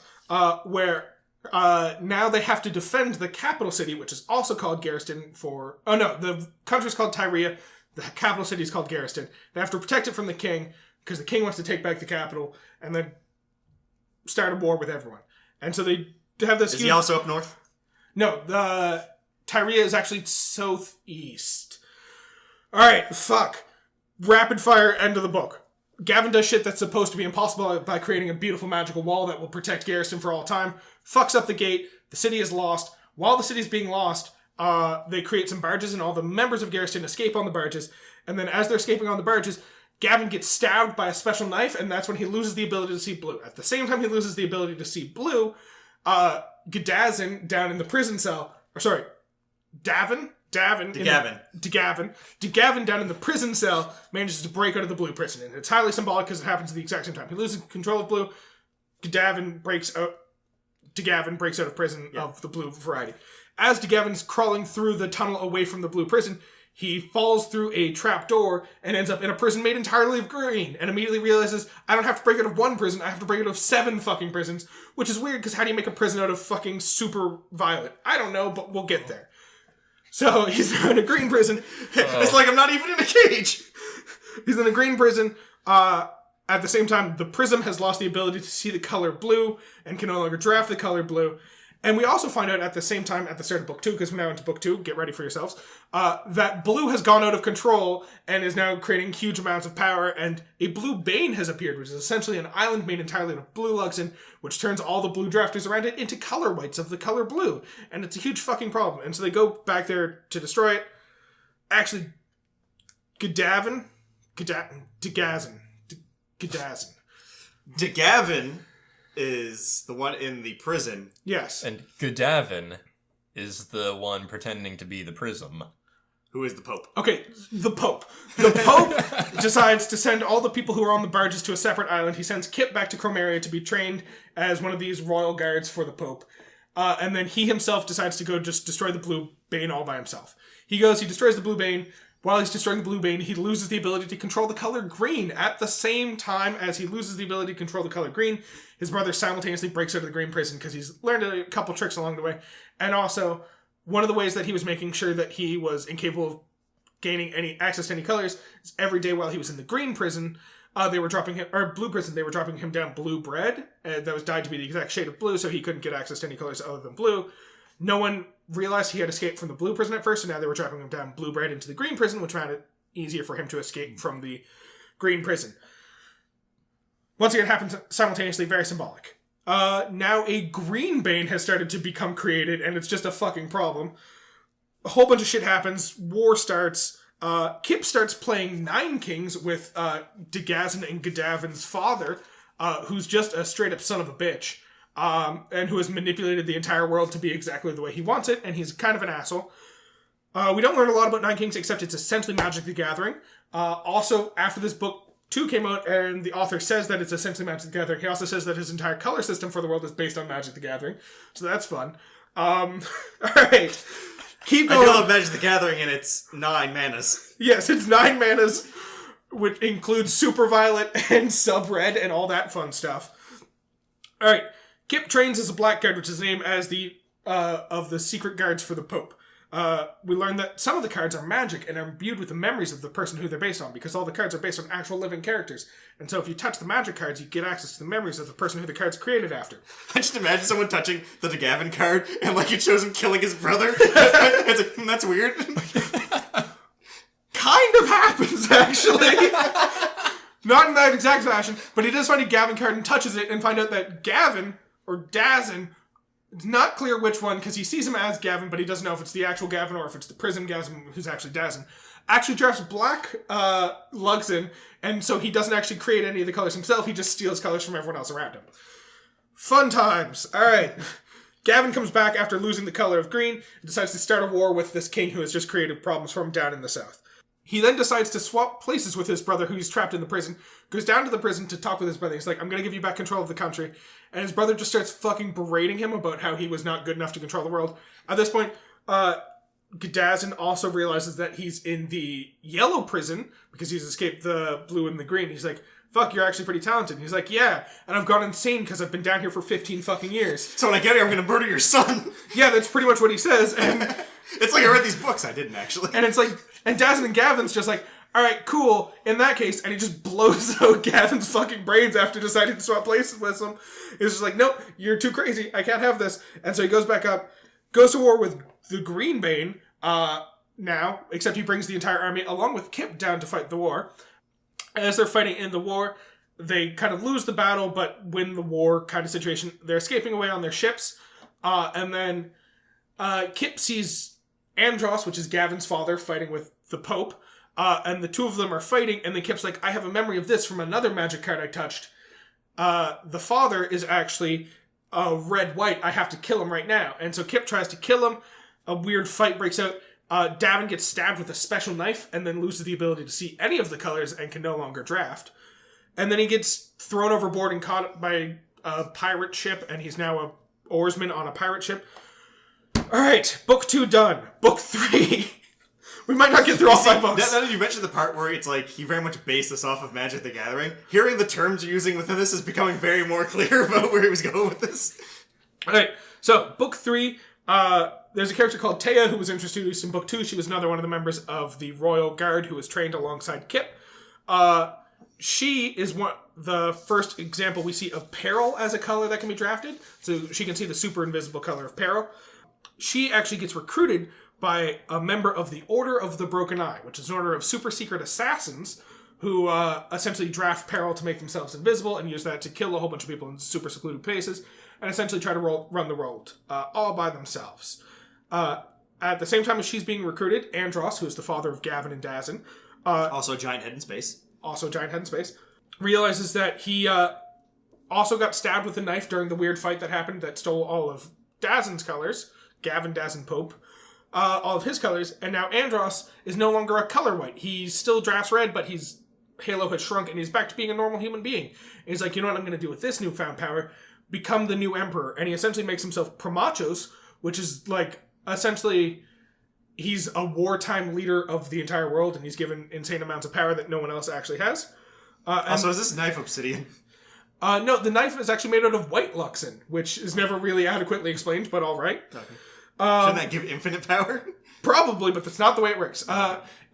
where Now they have to defend the capital city, which is also called Garistan for... Oh no, the country's called Tyria. The capital city is called Garistan. They have to protect it from the king, because the king wants to take back the capital, and then start a war with everyone. And so they have this... Is he also up north? No, the Tyria is actually southeast. Alright, fuck. Rapid fire, end of the book. Gavin does shit that's supposed to be impossible by creating a beautiful magical wall that will protect Garistan for all time. Fucks up the gate. The city is lost. While the city is being lost, they create some barges and all the members of Garistan escape on the barges. And then as they're escaping on the barges, Gavin gets stabbed by a special knife, and that's when he loses the ability to see blue. At the same time he loses the ability to see blue, Gdazin down in the prison cell... Or sorry, Dgavin down in the prison cell manages to break out of the blue prison. And it's highly symbolic because it happens at the exact same time. He loses control of blue. Dgavin breaks out of prison of the blue variety. As Dgavin's crawling through the tunnel away from the blue prison, he falls through a trap door and ends up in a prison made entirely of green, and immediately realizes, I don't have to break out of one prison, I have to break out of 7 fucking prisons, which is weird because how do you make a prison out of fucking super violet? I don't know, but we'll get there. So he's in a green prison. It's like I'm not even in a cage. He's in a green prison. At the same time, the prism has lost the ability to see the color blue and can no longer draft the color blue. And we also find out at the same time at the start of book 2, because we're now into book 2, get ready for yourselves, that blue has gone out of control and is now creating huge amounts of power, and a blue bane has appeared, which is essentially an island made entirely out of blue luxin, which turns all the blue drafters around it into color whites of the color blue. And it's a huge fucking problem. And so they go back there to destroy it. Actually, Dgavin is the one in the prison. Yes. And Gdavin is the one pretending to be the prism. Who is the Pope? Okay, the Pope. The Pope decides to send all the people who are on the barges to a separate island. He sends Kip back to Chromaria to be trained as one of these royal guards for the Pope. And then he himself decides to go just destroy the Blue Bane all by himself. He destroys the Blue Bane. While he's destroying the Blue Bane, he loses the ability to control the color green. At the same time as he loses the ability to control the color green, his brother simultaneously breaks out of the green prison because he's learned a couple tricks along the way. And also, one of the ways that he was making sure that he was incapable of gaining any access to any colors is every day while he was in the green prison, they were dropping him, or blue prison, they were dropping him down blue bread that was dyed to be the exact shade of blue, so he couldn't get access to any colors other than blue. No one realized he had escaped from the blue prison at first, so now they were dropping him down blue bread into the green prison, which made it easier for him to escape from the green prison. Once again, it happens simultaneously, very symbolic. Now a green bane has started to become created, and it's just a fucking problem. A whole bunch of shit happens, war starts, Kip starts playing Nine Kings with Dgavin and Gdavin's father, who's just a straight-up son of a bitch. And who has manipulated the entire world to be exactly the way he wants it, and he's kind of an asshole. We don't learn a lot about Nine Kings, except it's essentially Magic the Gathering. Also, after this book 2 came out, and the author says that it's essentially Magic the Gathering, he also says that his entire color system for the world is based on Magic the Gathering, so that's fun. Alright. Keep going. I love Magic the Gathering, and it's 9 manas. Yes, it's 9 manas, which includes Super Violet and Sub Red and all that fun stuff. Alright. Kip trains as a blackguard, which is the name as the of the secret guards for the Pope. We learn that some of the cards are magic and are imbued with the memories of the person who they're based on, because all the cards are based on actual living characters. And so if you touch the magic cards, you get access to the memories of the person who the card's created after. I just imagine someone touching the Dgavin card and like it shows him killing his brother. It's like, that's weird. Kind of happens, actually. Not in that exact fashion, but he does find a Gavin card and touches it and find out that Gavin, or Dazin, it's not clear which one, because he sees him as Gavin, but he doesn't know if it's the actual Gavin or if it's the prison Gavin who's actually Dazin. Actually drafts black Luxin, and so he doesn't actually create any of the colors himself, he just steals colors from everyone else around him. Fun times. Alright. Gavin comes back after losing the color of green and decides to start a war with this king who has just created problems for him down in the south. He then decides to swap places with his brother, who's trapped in the prison, goes down to the prison to talk with his brother. He's like, I'm going to give you back control of the country. And his brother just starts fucking berating him about how he was not good enough to control the world. At this point, Gdazin also realizes that he's in the yellow prison because he's escaped the blue and the green. He's like, fuck, you're actually pretty talented. And he's like, yeah, and I've gone insane because I've been down here for 15 fucking years. So when I get here, I'm going to murder your son. Yeah, that's pretty much what he says. And it's like I read these books. I didn't, actually. And it's like, and Dazin and Gavin's just like, all right, cool, in that case, and he just blows out Gavin's fucking brains after deciding to swap places with him. He's just like, nope, you're too crazy. I can't have this. And so he goes back up, goes to war with the Green Bane, now, except he brings the entire army along with Kip down to fight the war. As they're fighting in the war, they kind of lose the battle, but win the war kind of situation. They're escaping away on their ships, and then Kip sees Andros, which is Gavin's father, fighting with the Pope, and the two of them are fighting, and then Kip's like, I have a memory of this from another magic card I touched. The father is actually red-white. I have to kill him right now. And so Kip tries to kill him. A weird fight breaks out. Davin gets stabbed with a special knife and then loses the ability to see any of the colors and can no longer draft. And then he gets thrown overboard and caught by a pirate ship, and he's now a oarsman on a pirate ship. Alright, book 2 done. Book 3. We might not get through all 5 books. Now that you mentioned the part where it's like, he very much based this off of Magic the Gathering, hearing the terms you're using within this is becoming very more clear about where he was going with this. Alright, so book 3, there's a character called Taya who was introduced in book 2. She was another one of the members of the Royal Guard who was trained alongside Kip. She is the first example we see of peril as a color that can be drafted. So she can see the super invisible color of peril. She actually gets recruited by a member of the Order of the Broken Eye, which is an order of super secret assassins who essentially draft peril to make themselves invisible and use that to kill a whole bunch of people in super secluded places and essentially try to run the world all by themselves. At the same time as she's being recruited, Andros, who is the father of Dgavin and Gdazin, also a giant head in space. Realizes that he also got stabbed with a knife during the weird fight that happened that stole all of Dazin's colors, Gavin, Dazin, Pope, all of his colors, and now Andros is no longer a color white. He still drafts red, but his halo has shrunk, and he's back to being a normal human being. And he's like, you know what I'm going to do with this newfound power? Become the new emperor. And he essentially makes himself Promachos, which is like, essentially, he's a wartime leader of the entire world, and he's given insane amounts of power that no one else actually has. Also, is this knife obsidian? No, the knife is actually made out of white luxin, which is never really adequately explained, but all right. Okay. Shouldn't that give infinite power? Probably, but that's not the way it works.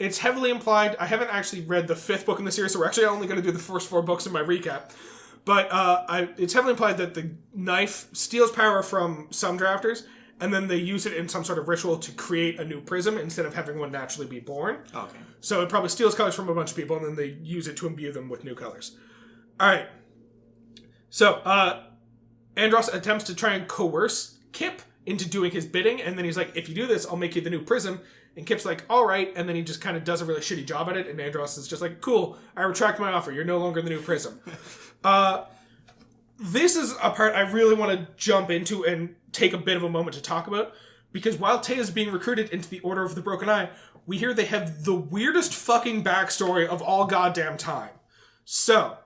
It's heavily implied. I haven't actually read the 5th book in the series, so we're actually only going to do the first 4 books in my recap. But it's heavily implied that the knife steals power from some drafters, and then they use it in some sort of ritual to create a new prism instead of having one naturally be born. Okay. So it probably steals colors from a bunch of people, and then they use it to imbue them with new colors. Alright. So, Andros attempts to try and coerce Kip into doing his bidding, and then he's like, if you do this, I'll make you the new prism. And Kip's like, alright, and then he just kind of does a really shitty job at it, and Andros is just like, cool, I retract my offer, you're no longer the new prism. This is a part I really want to jump into and take a bit of a moment to talk about, because while Tay is being recruited into the Order of the Broken Eye, we hear they have the weirdest fucking backstory of all goddamn time. So,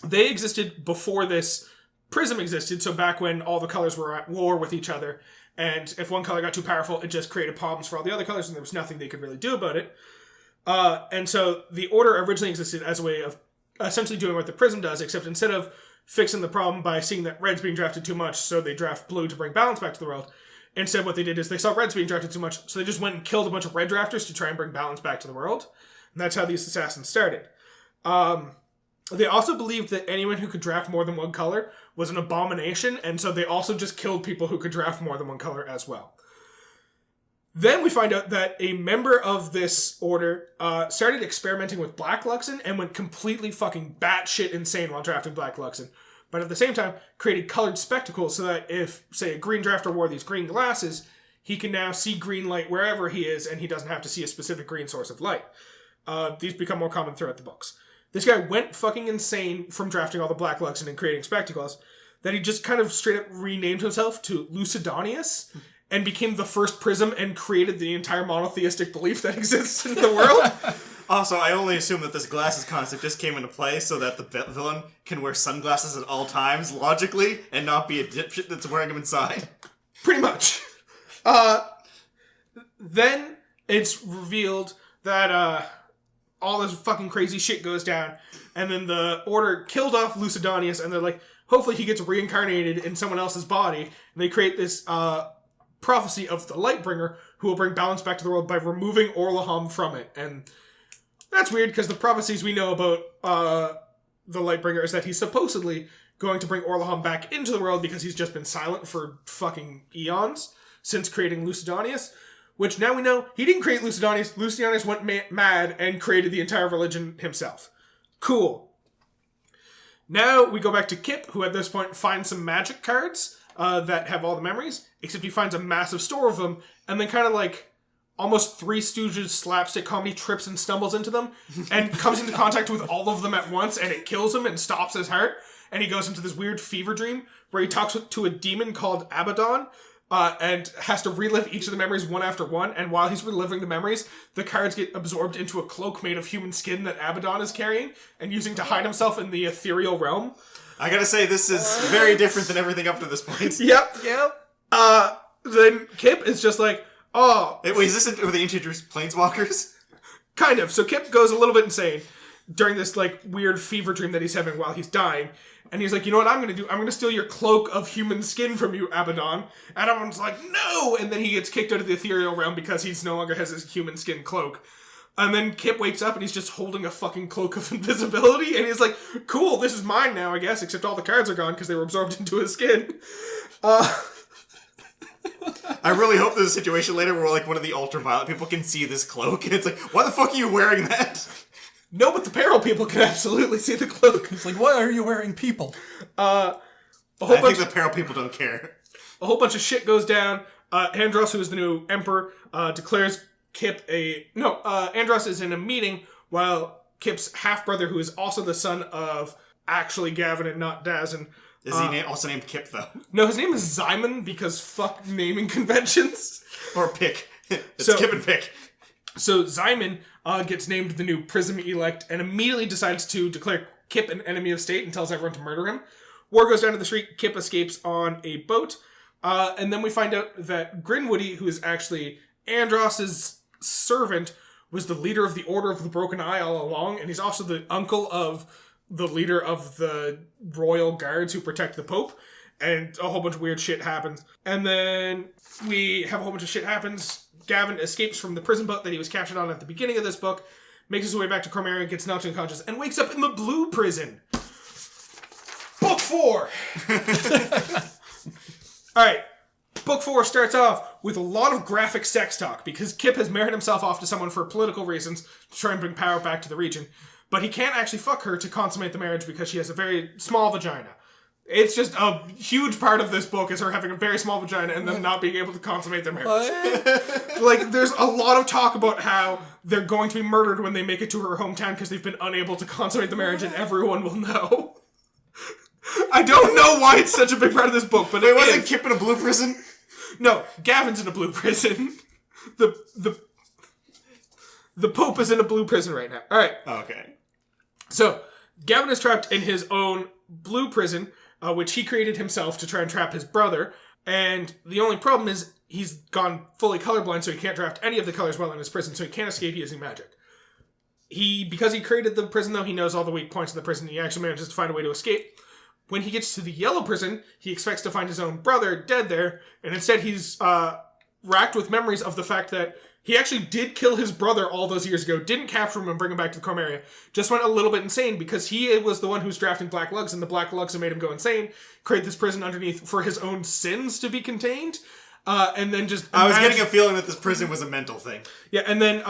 they existed before this prism existed, so back when all the colors were at war with each other, and if one color got too powerful, it just created problems for all the other colors, and there was nothing they could really do about it. And so the Order originally existed as a way of essentially doing what the prism does, except instead of fixing the problem by seeing that red's being drafted too much, so they draft blue to bring balance back to the world. Instead, what they did is they saw red's being drafted too much, so they just went and killed a bunch of red drafters to try and bring balance back to the world. And that's how these assassins started. They also believed that anyone who could draft more than one color was an abomination, and so they also just killed people who could draft more than one color as well. Then we find out that a member of this order started experimenting with Black Luxin and went completely fucking batshit insane while drafting Black Luxin. But at the same time, created colored spectacles so that if, say, a green drafter wore these green glasses, he can now see green light wherever he is, and he doesn't have to see a specific green source of light. These become more common throughout the books. This guy went fucking insane from drafting all the Black Luxin and creating spectacles that he just kind of straight up renamed himself to Lucidonius and became the first prism and created the entire monotheistic belief that exists in the world. Also, I only assume that this glasses concept just came into play so that the villain can wear sunglasses at all times, logically, and not be a dipshit that's wearing them inside. Pretty much. then it's revealed that all this fucking crazy shit goes down, and then the Order killed off Lucidanius, and they're like, hopefully he gets reincarnated in someone else's body, and they create this prophecy of the Lightbringer, who will bring balance back to the world by removing Orlaham from it. And that's weird, because the prophecies we know about the Lightbringer is that he's supposedly going to bring Orlaham back into the world because he's just been silent for fucking eons since creating Lucidanius. Which now we know he didn't create Lucidanius. Lucidanius went mad and created the entire religion himself. Cool. Now we go back to Kip, who at this point finds some magic cards that have all the memories, except he finds a massive store of them, and then kind of like almost Three Stooges slapstick comedy trips and stumbles into them, and comes into contact with all of them at once, and it kills him and stops his heart, and he goes into this weird fever dream where he talks to a demon called Abaddon, and has to relive each of the memories one after one, and while he's reliving the memories, the cards get absorbed into a cloak made of human skin that Abaddon is carrying, and using to hide himself in the ethereal realm. I gotta say, this is very different than everything up to this point. Yep. Then Kip is just like, oh... Wait, is this where they introduced Planeswalkers? Kind of. So Kip goes a little bit insane during this, like, weird fever dream that he's having while he's dying. And he's like, you know what I'm going to do? I'm going to steal your cloak of human skin from you, Abaddon. And everyone's like, no! And then he gets kicked out of the ethereal realm because he no longer has his human skin cloak. And then Kip wakes up and he's just holding a fucking cloak of invisibility. And he's like, cool, this is mine now, I guess. Except all the cards are gone because they were absorbed into his skin. I really hope there's a situation later where, like, one of the ultraviolet people can see this cloak. And it's like, why the fuck are you wearing that? No, but the peril people can absolutely see the cloak. It's like, why are you wearing people? I think the peril people don't care. A whole bunch of shit goes down. Andros, who is the new emperor, declares Kip Andros is in a meeting while Kip's half-brother, who is also the son of actually Gavin and not Gdazin. Is he also named Kip, though? No, his name is Zyman because fuck naming conventions. Or Pick. It's Kip and Pick. So Zyman gets named the new Prism Elect and immediately decides to declare Kip an enemy of state and tells everyone to murder him. War goes down to the street. Kip escapes on a boat. And then we find out that Grinwoody, who is actually Andros's servant, was the leader of the Order of the Broken Eye all along. And he's also the uncle of the leader of the royal guards who protect the Pope. And a whole bunch of weird shit happens. And then we have a whole bunch of shit happens. Gavin escapes from the prison boat that he was captured on at the beginning of this book, makes his way back to Cormaria, gets knocked unconscious, and wakes up in the blue prison. Book 4! Alright, Book 4 starts off with a lot of graphic sex talk, because Kip has married himself off to someone for political reasons, to try and bring power back to the region, but he can't actually fuck her to consummate the marriage because she has a very small vagina. It's just a huge part of this book is her having a very small vagina and them not being able to consummate their marriage. Like, there's a lot of talk about how they're going to be murdered when they make it to her hometown because they've been unable to consummate the marriage, and everyone will know. I don't know why it's such a big part of this book, but it wasn't Kip in a blue prison? No, Gavin's in a blue prison. The Pope is in a blue prison right now. Alright. Okay. So, Gavin is trapped in his own blue prison, which he created himself to try and trap his brother. And the only problem is he's gone fully colorblind, so he can't draft any of the colors while in his prison, so he can't escape using magic. Because he created the prison, though, he knows all the weak points in the prison, he actually manages to find a way to escape. When he gets to the yellow prison, he expects to find his own brother dead there, and instead he's racked with memories of the fact that he actually did kill his brother all those years ago, didn't capture him and bring him back to the Cormaria, just went a little bit insane because he was the one who's drafting Black Lugs, and the Black Lugs that made him go insane, create this prison underneath for his own sins to be contained, and then just... I was getting a feeling that this prison was a mental thing. Yeah, and then,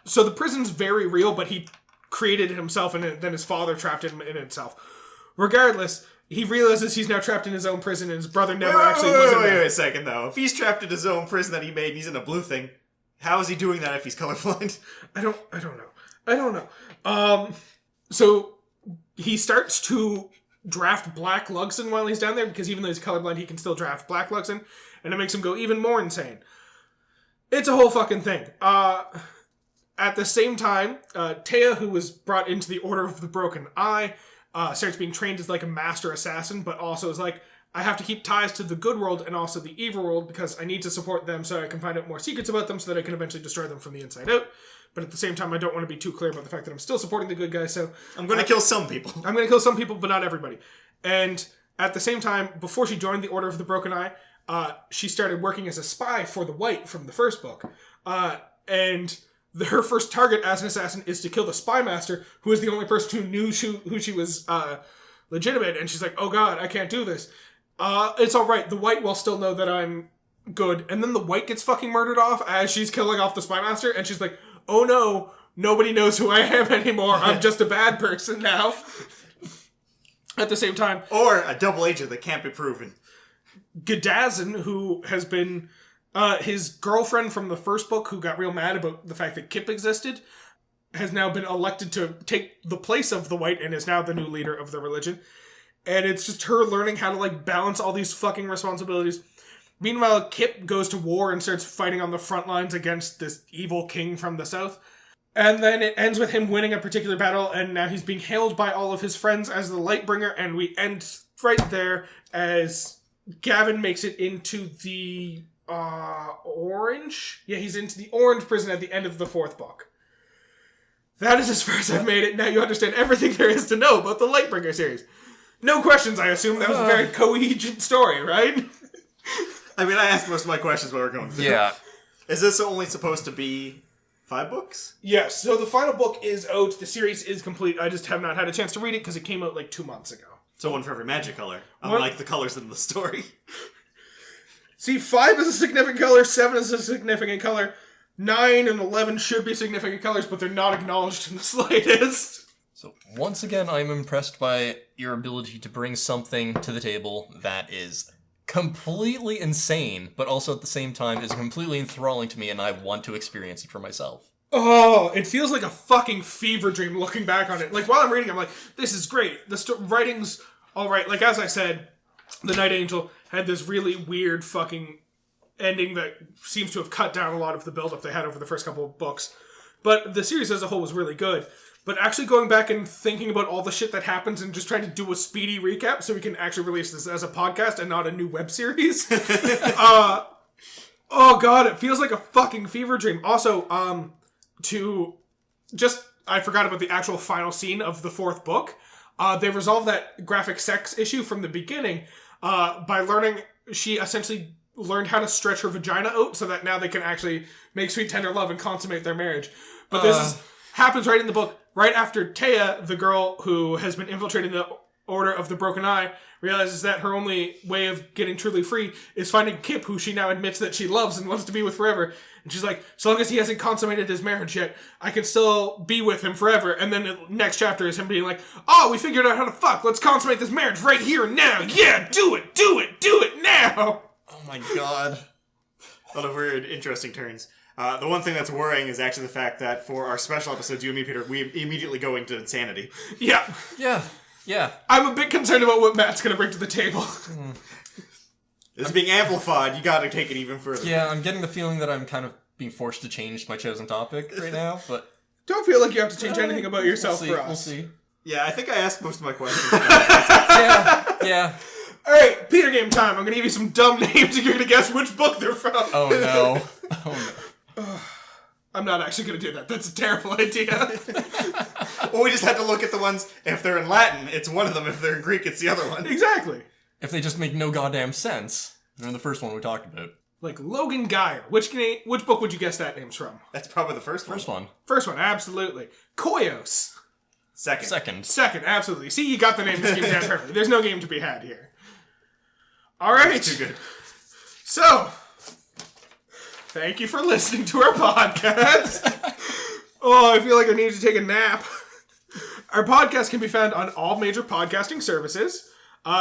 so the prison's very real, but he created it himself, and then his father trapped him in itself. Regardless, he realizes he's now trapped in his own prison, and his brother never was in there. Wait a second, though. If he's trapped in his own prison that he made, and he's in a blue thing... How is he doing that if he's colorblind? I don't know. So he starts to draft Black Luxon while he's down there, because even though he's colorblind, he can still draft Black Luxon, and it makes him go even more insane. It's a whole fucking thing. At the same time, Taya, who was brought into the Order of the Broken Eye, starts being trained as like a master assassin, but also is like, I have to keep ties to the good world and also the evil world because I need to support them so I can find out more secrets about them so that I can eventually destroy them from the inside out. But at the same time, I don't want to be too clear about the fact that I'm still supporting the good guys, so... I'm going to kill some people. I'm going to kill some people, but not everybody. And at the same time, before she joined the Order of the Broken Eye, she started working as a spy for the White from the first book. And her first target as an assassin is to kill the Spy Master, who is the only person who knew who she was legitimate. And she's like, oh god, I can't do this. It's alright, the White will still know that I'm good. And then the White gets fucking murdered off as she's killing off the Spy Master, and she's like, oh no, nobody knows who I am anymore. I'm just a bad person now. At the same time... Or a double agent that can't be proven. Gdazin, who has been his girlfriend from the first book, who got real mad about the fact that Kip existed, has now been elected to take the place of the White and is now the new leader of the religion. And it's just her learning how to, like, balance all these fucking responsibilities. Meanwhile, Kip goes to war and starts fighting on the front lines against this evil king from the south. And then it ends with him winning a particular battle, and now he's being hailed by all of his friends as the Lightbringer, and we end right there as Gavin makes it into the orange? Yeah, he's into the orange prison at the end of the fourth book. That is as far as I've made it. Now you understand everything there is to know about the Lightbringer series. No questions, I assume. That was a very coherent story, right? I mean, I asked most of my questions while we were going through. Yeah. Is this only supposed to be 5 books? Yes, so the final book is out. The series is complete. I just have not had a chance to read it because it came out like 2 months ago. So one for every magic color, unlike the colors in the story. See, 5 is a significant color, 7 is a significant color, 9 and 11 should be significant colors, but they're not acknowledged in the slightest. So once again, I'm impressed by your ability to bring something to the table that is completely insane, but also at the same time is completely enthralling to me, and I want to experience it for myself. Oh, it feels like a fucking fever dream looking back on it. Like, while I'm reading, I'm like, this is great. The writing's alright. Like, as I said, The Night Angel had this really weird fucking ending that seems to have cut down a lot of the build-up they had over the first couple of books. But the series as a whole was really good. But actually going back and thinking about all the shit that happens and just trying to do a speedy recap so we can actually release this as a podcast and not a new web series. Oh god, it feels like a fucking fever dream. Also, I forgot about the actual final scene of the fourth book. They resolved that graphic sex issue from the beginning by learning, she essentially learned how to stretch her vagina out so that now they can actually make sweet tender love and consummate their marriage. But this happens right in the book, right after Taya, the girl who has been infiltrating the Order of the Broken Eye, realizes that her only way of getting truly free is finding Kip, who she now admits that she loves and wants to be with forever. And she's like, so long as he hasn't consummated his marriage yet, I can still be with him forever. And then the next chapter is him being like, oh, we figured out how to fuck. Let's consummate this marriage right here and now. Yeah, do it now. Oh my god. A lot of weird, interesting turns. The one thing that's worrying is actually the fact that for our special episodes, you and me, Peter, we immediately go into insanity. Yeah. Yeah. I'm a bit concerned about what Matt's going to bring to the table. This is being amplified. You gotta take it even further. Yeah, I'm getting the feeling that I'm kind of being forced to change my chosen topic right now, but... Don't feel like you have to change anything about yourself for us. We'll see. Yeah, I think I asked most of my questions. Yeah. Alright, Peter game time. I'm going to give you some dumb names and you're going to guess which book they're from. Oh no. I'm not actually going to do that. That's a terrible idea. Well, we just had to look at the ones, if they're in Latin, it's one of them. If they're in Greek, it's the other one. Exactly. If they just make no goddamn sense. They're in the first one we talked about. Like Logan Geyer. Which book would you guess that name's from? That's probably the first one. First one, absolutely. Koyos. Second, absolutely. See, you got the name of this game down perfectly. There's no game to be had here. Alright. That's too good. So, thank you for listening to our podcast. I feel like I need to take a nap. Our podcast can be found on all major podcasting services.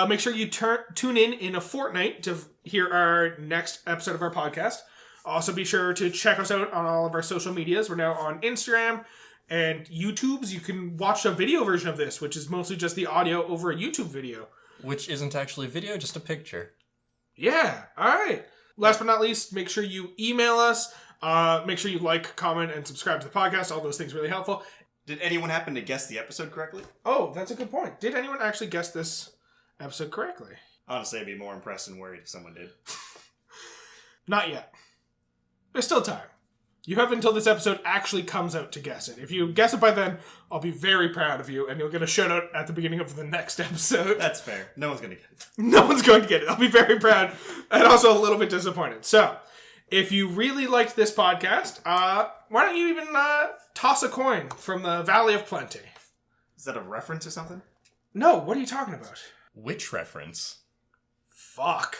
Make sure you tune in a fortnight to hear our next episode of our podcast. Also, be sure to check us out on all of our social medias. We're now on Instagram and YouTube's. You can watch a video version of this, which is mostly just the audio over a YouTube video. Which isn't actually video, just a picture. Yeah, alright. Last but not least, make sure you email us. Make sure you like, comment, and subscribe to the podcast. All those things are really helpful. Did anyone happen to guess the episode correctly? Oh, that's a good point. Did anyone actually guess this episode correctly? Honestly, I'd be more impressed and worried if someone did. Not yet. There's still time. You have until this episode actually comes out to guess it. If you guess it by then, I'll be very proud of you, and you'll get a shout out at the beginning of the next episode. That's fair. No one's going to get it. No one's going to get it. I'll be very proud and also a little bit disappointed. So, if you really liked this podcast, why don't you even toss a coin from the Valley of Plenty? Is that a reference or something? No, what are you talking about? Which reference? Fuck.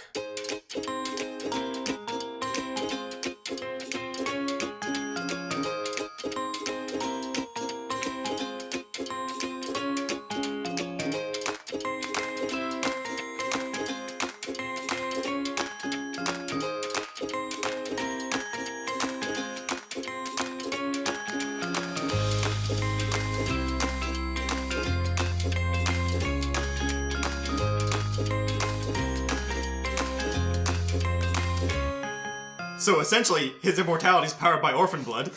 So essentially, his immortality is powered by orphan blood.